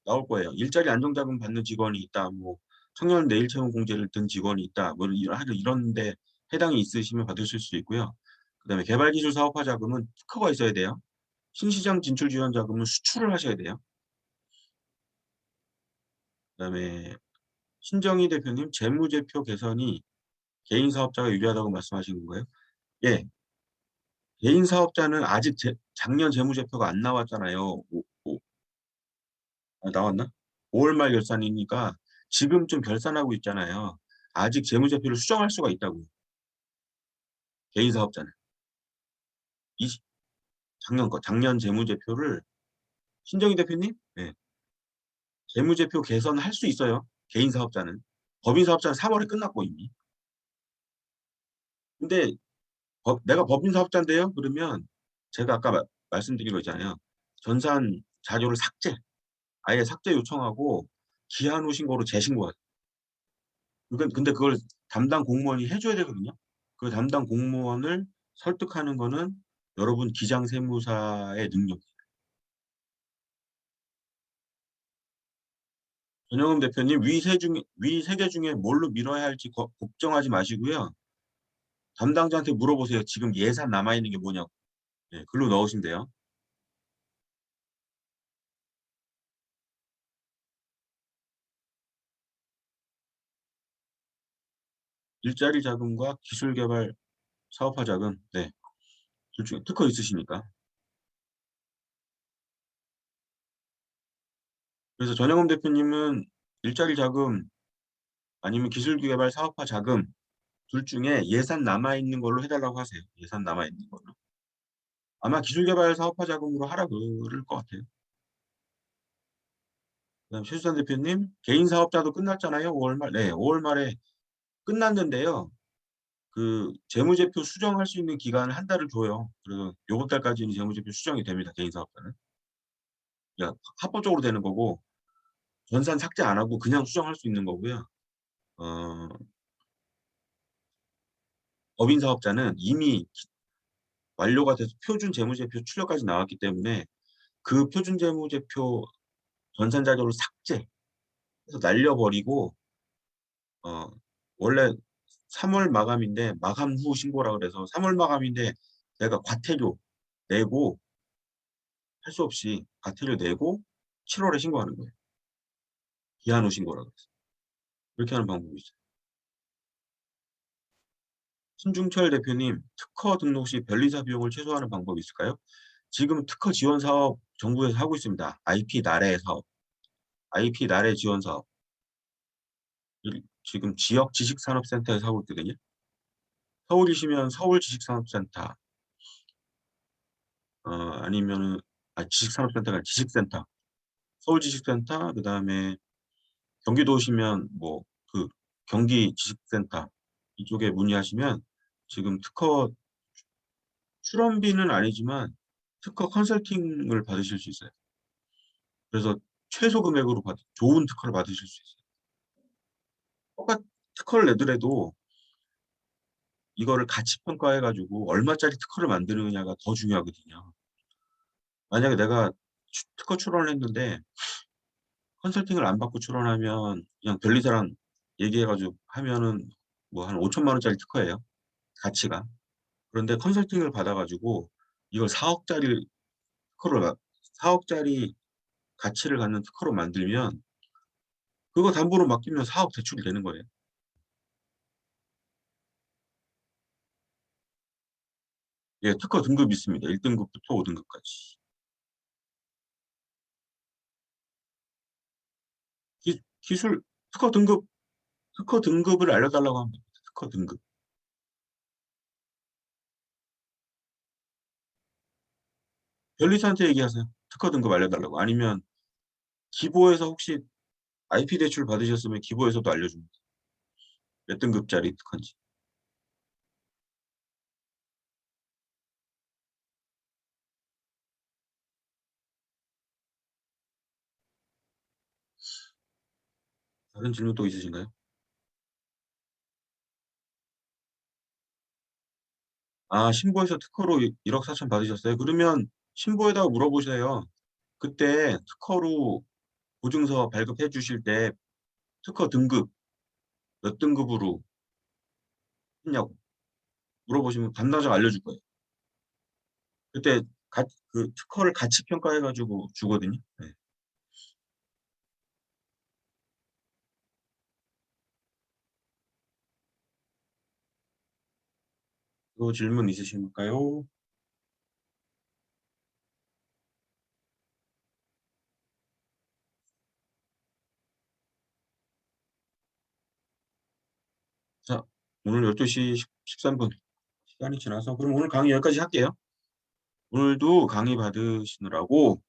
나올 거예요. 일자리 안정자금 받는 직원이 있다. 뭐 청년 내일 채용 공제를 든 직원이 있다. 뭐 이런데 해당이 있으시면 받으실 수 있고요. 그다음에 개발기술 사업화 자금은 특허가 있어야 돼요. 신시장 진출 지원 자금은 수출을 하셔야 돼요. 그다음에 신정희 대표님 재무제표 개선이 개인 사업자가 유리하다고 말씀하시는 거예요? 예. 개인 사업자는 아직 작년 재무제표가 안 나왔잖아요. 나왔나? 5월 말 결산이니까 지금 좀 결산하고 있잖아요. 아직 재무제표를 수정할 수가 있다고요. 개인 사업자는. 이 작년 재무제표를 신정희 대표님, 네, 재무제표 개선할 수 있어요. 개인 사업자는. 법인 사업자는 3월에 끝났고 이미. 근데 내가 법인 사업자인데요. 그러면 제가 아까 말씀드린 거 있잖아요. 전산 자료를 아예 삭제 요청하고 기한 후 신고로 재신고하죠. 근데 그걸 담당 공무원이 해줘야 되거든요. 그 담당 공무원을 설득하는 거는 여러분 기장세무사의 능력. 전영흠 대표님 위 세 개 중에 뭘로 밀어야 할지 걱정하지 마시고요. 담당자한테 물어보세요. 지금 예산 남아있는 게 뭐냐고. 예, 글로 넣으시면 돼요. 일자리 자금과 기술개발 사업화 자금. 네. 둘 중에 특허 있으시니까. 그래서 전영흠 대표님은 일자리 자금 아니면 기술개발 사업화 자금 둘 중에 예산 남아있는 걸로 해달라고 하세요. 예산 남아있는 걸로. 아마 기술개발 사업화 자금으로 하라 그럴 것 같아요. 그다음 최수산 대표님, 개인 사업자도 끝났잖아요. 5월 말. 네, 5월 말에 끝났는데요. 그 재무제표 수정할 수 있는 기간을 한 달을 줘요. 그래서 요번 달까지는 재무제표 수정이 됩니다. 개인 사업자는. 그러니까 합법적으로 되는 거고 전산 삭제 안 하고 그냥 수정할 수 있는 거고요. 어, 법인 사업자는 이미 완료가 돼서 표준 재무제표 출력까지 나왔기 때문에 그 표준 재무제표 전산 자료를 삭제해서 날려버리고 어, 원래 3월 마감인데 마감 후 신고라 그래서 3월 마감인데 내가 과태료 내고 할 수 없이 과태료 내고 7월에 신고하는 거예요. 기한 후 신고라 그래서. 이렇게 하는 방법이 있어요. 신중철 대표님, 특허 등록 시 변리사 비용을 최소화하는 방법이 있을까요? 지금 특허 지원 사업 정부에서 하고 있습니다. IP 나래 사업, IP 나래 지원 사업. 지금 지역 지식산업센터에서 하고 있거든요. 서울이시면 서울지식산업센터, 아니면은 지식산업센터가 지식센터, 서울지식센터, 그다음에 경기도 오시면 뭐 그 경기 지식센터 이쪽에 문의하시면 지금 특허 출원비는 아니지만 특허 컨설팅을 받으실 수 있어요. 그래서 최소 금액으로 좋은 특허를 받으실 수 있어요. 똑같 특허를 내더라도 이거를 가치 평가해가지고 얼마짜리 특허를 만드느냐가 더 중요하거든요. 만약에 내가 특허 출원을 했는데 컨설팅을 안 받고 출원하면 그냥 변리사랑 얘기해가지고 하면은 뭐 한 5천만 원짜리 특허예요. 가치가. 그런데 컨설팅을 받아가지고 이걸 4억짜리 특허를 4억짜리 가치를 갖는 특허로 만들면 그거 담보로 맡기면 4억 대출이 되는 거예요. 예, 특허 등급이 있습니다. 1등급부터 5등급까지. 기술 특허 등급을 알려달라고 합니다. 특허 등급. 변리사한테 얘기하세요. 특허 등급 알려달라고. 아니면 기보에서 혹시 IP 대출 받으셨으면 기보에서도 알려줍니다. 몇 등급짜리 특허인지. 다른 질문 또 있으신가요? 아, 신보에서 특허로 1억 4천 받으셨어요? 그러면 신보에다가 물어보세요. 그때 특허로 보증서 발급해 주실 때 특허 등급 몇 등급으로 했냐고 물어보시면 담당자가 알려줄 거예요. 그때 그 특허를 가치 평가해가지고 주거든요. 네. 또 질문 있으실까요? 자, 오늘 12시 13분 시간이 지나서 그럼 오늘 강의 여기까지 할게요. 오늘도 강의 받으시느라고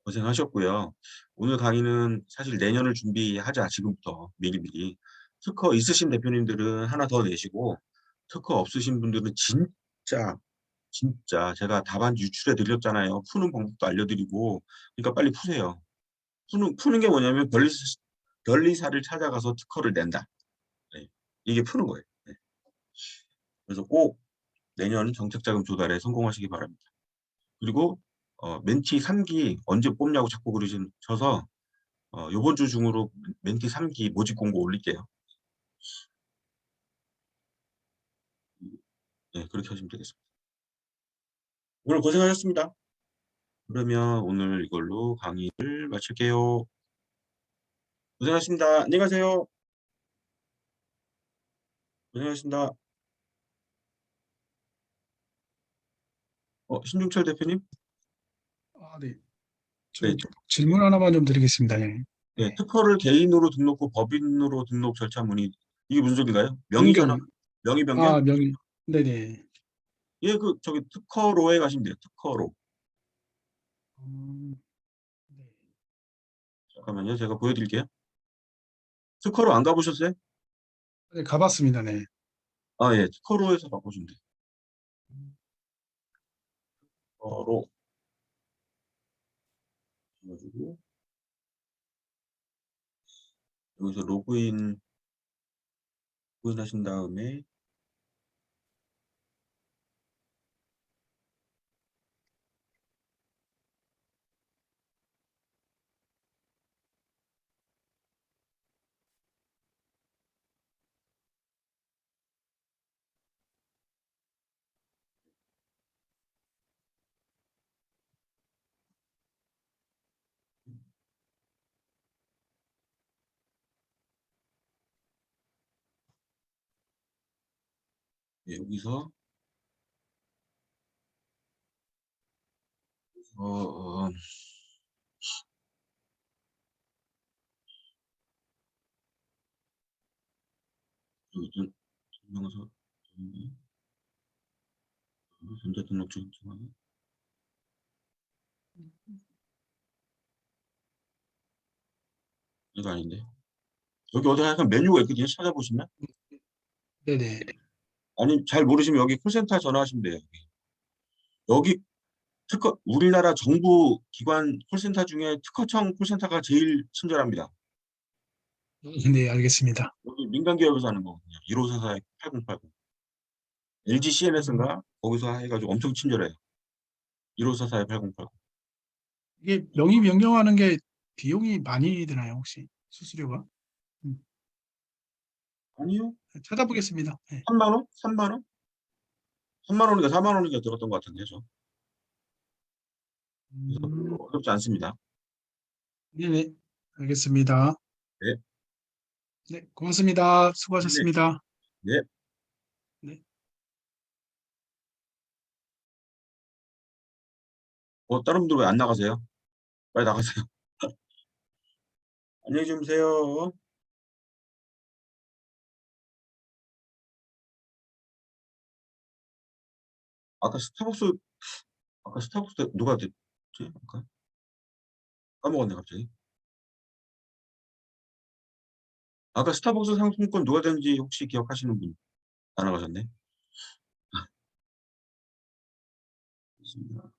고생하셨고요. 오늘 강의는 사실 내년을 준비하자 지금부터 미리미리. 특허 있으신 대표님들은 하나 더 내시고 특허 없으신 분들은 진짜 제가 답안 유출해 드렸잖아요. 푸는 방법도 알려드리고 그러니까 빨리 푸세요. 푸는 게 뭐냐면 변리사를 찾아가서 특허를 낸다. 네. 이게 푸는 거예요. 네. 그래서 꼭 내년 정책자금 조달에 성공하시기 바랍니다. 그리고 멘티 3기 언제 뽑냐고 자꾸 그러셔서 요번 주 중으로 멘티 3기 모집 공고 올릴게요. 네, 그렇게 하시면 되겠습니다. 오늘 고생하셨습니다. 그러면 오늘 이걸로 강의를 마칠게요. 고생하셨습니다. 안녕히 가세요. 고생하셨습니다. 신중철 대표님? 아, 네. 네, 질문 하나만 좀 드리겠습니다. 예. 네, 네. 특허를 개인으로 등록 후 법인으로 등록 절차 문의 이게 무슨 소리인가요? 명의 변경, 전환, 명의 변경? 네네. 예, 저기 특허로에 가시면 돼요. 특허로. 음, 네. 잠깐만요. 제가 보여드릴게요. 특허로 안 가보셨어요? 네, 가봤습니다. 네. 아, 예. 특허로에서 바꾸시면 돼요. 특허로 해가지고 여기서 로그인 하신 다음에 예, 여기서 어, 어, 여기 증명서 전자등록증 이거 아닌데 여기 어디 약간 메뉴가 있거든요. 찾아보시면 네네. 아니 잘 모르시면 여기 콜센터 전화하시면 돼요. 여기 특허 우리나라 정부 기관 콜센터 중에 특허청 콜센터가 제일 친절합니다. 네, 알겠습니다. 여기 민간 기업에서 하는 거거든요. 1544-8080. LG CNS인가 거기서 해가지고 엄청 친절해요. 1544-8080. 이게 명의 변경하는 게 비용이 많이 드나요, 혹시? 수수료가? 아니요. 찾아보겠습니다. 네. 3만 원? 3만 원? 3만 원인가 4만 원인가 들었던 것 같은데 저. 그래서 음, 별로 어렵지 않습니다. 네네. 알겠습니다. 네. 네, 고맙습니다. 네. 수고하셨습니다. 네. 네. 다른 분들 왜 안 나가세요? 빨리 나가세요. 안녕히 주무세요. 아까 스타벅스 아까 스타벅스 누가 됐지? 아까 까먹었네 갑자기. 아까 스타벅스 상품권 누가 됐는지 혹시 기억하시는 분? 안 나가셨네. 알겠습니다.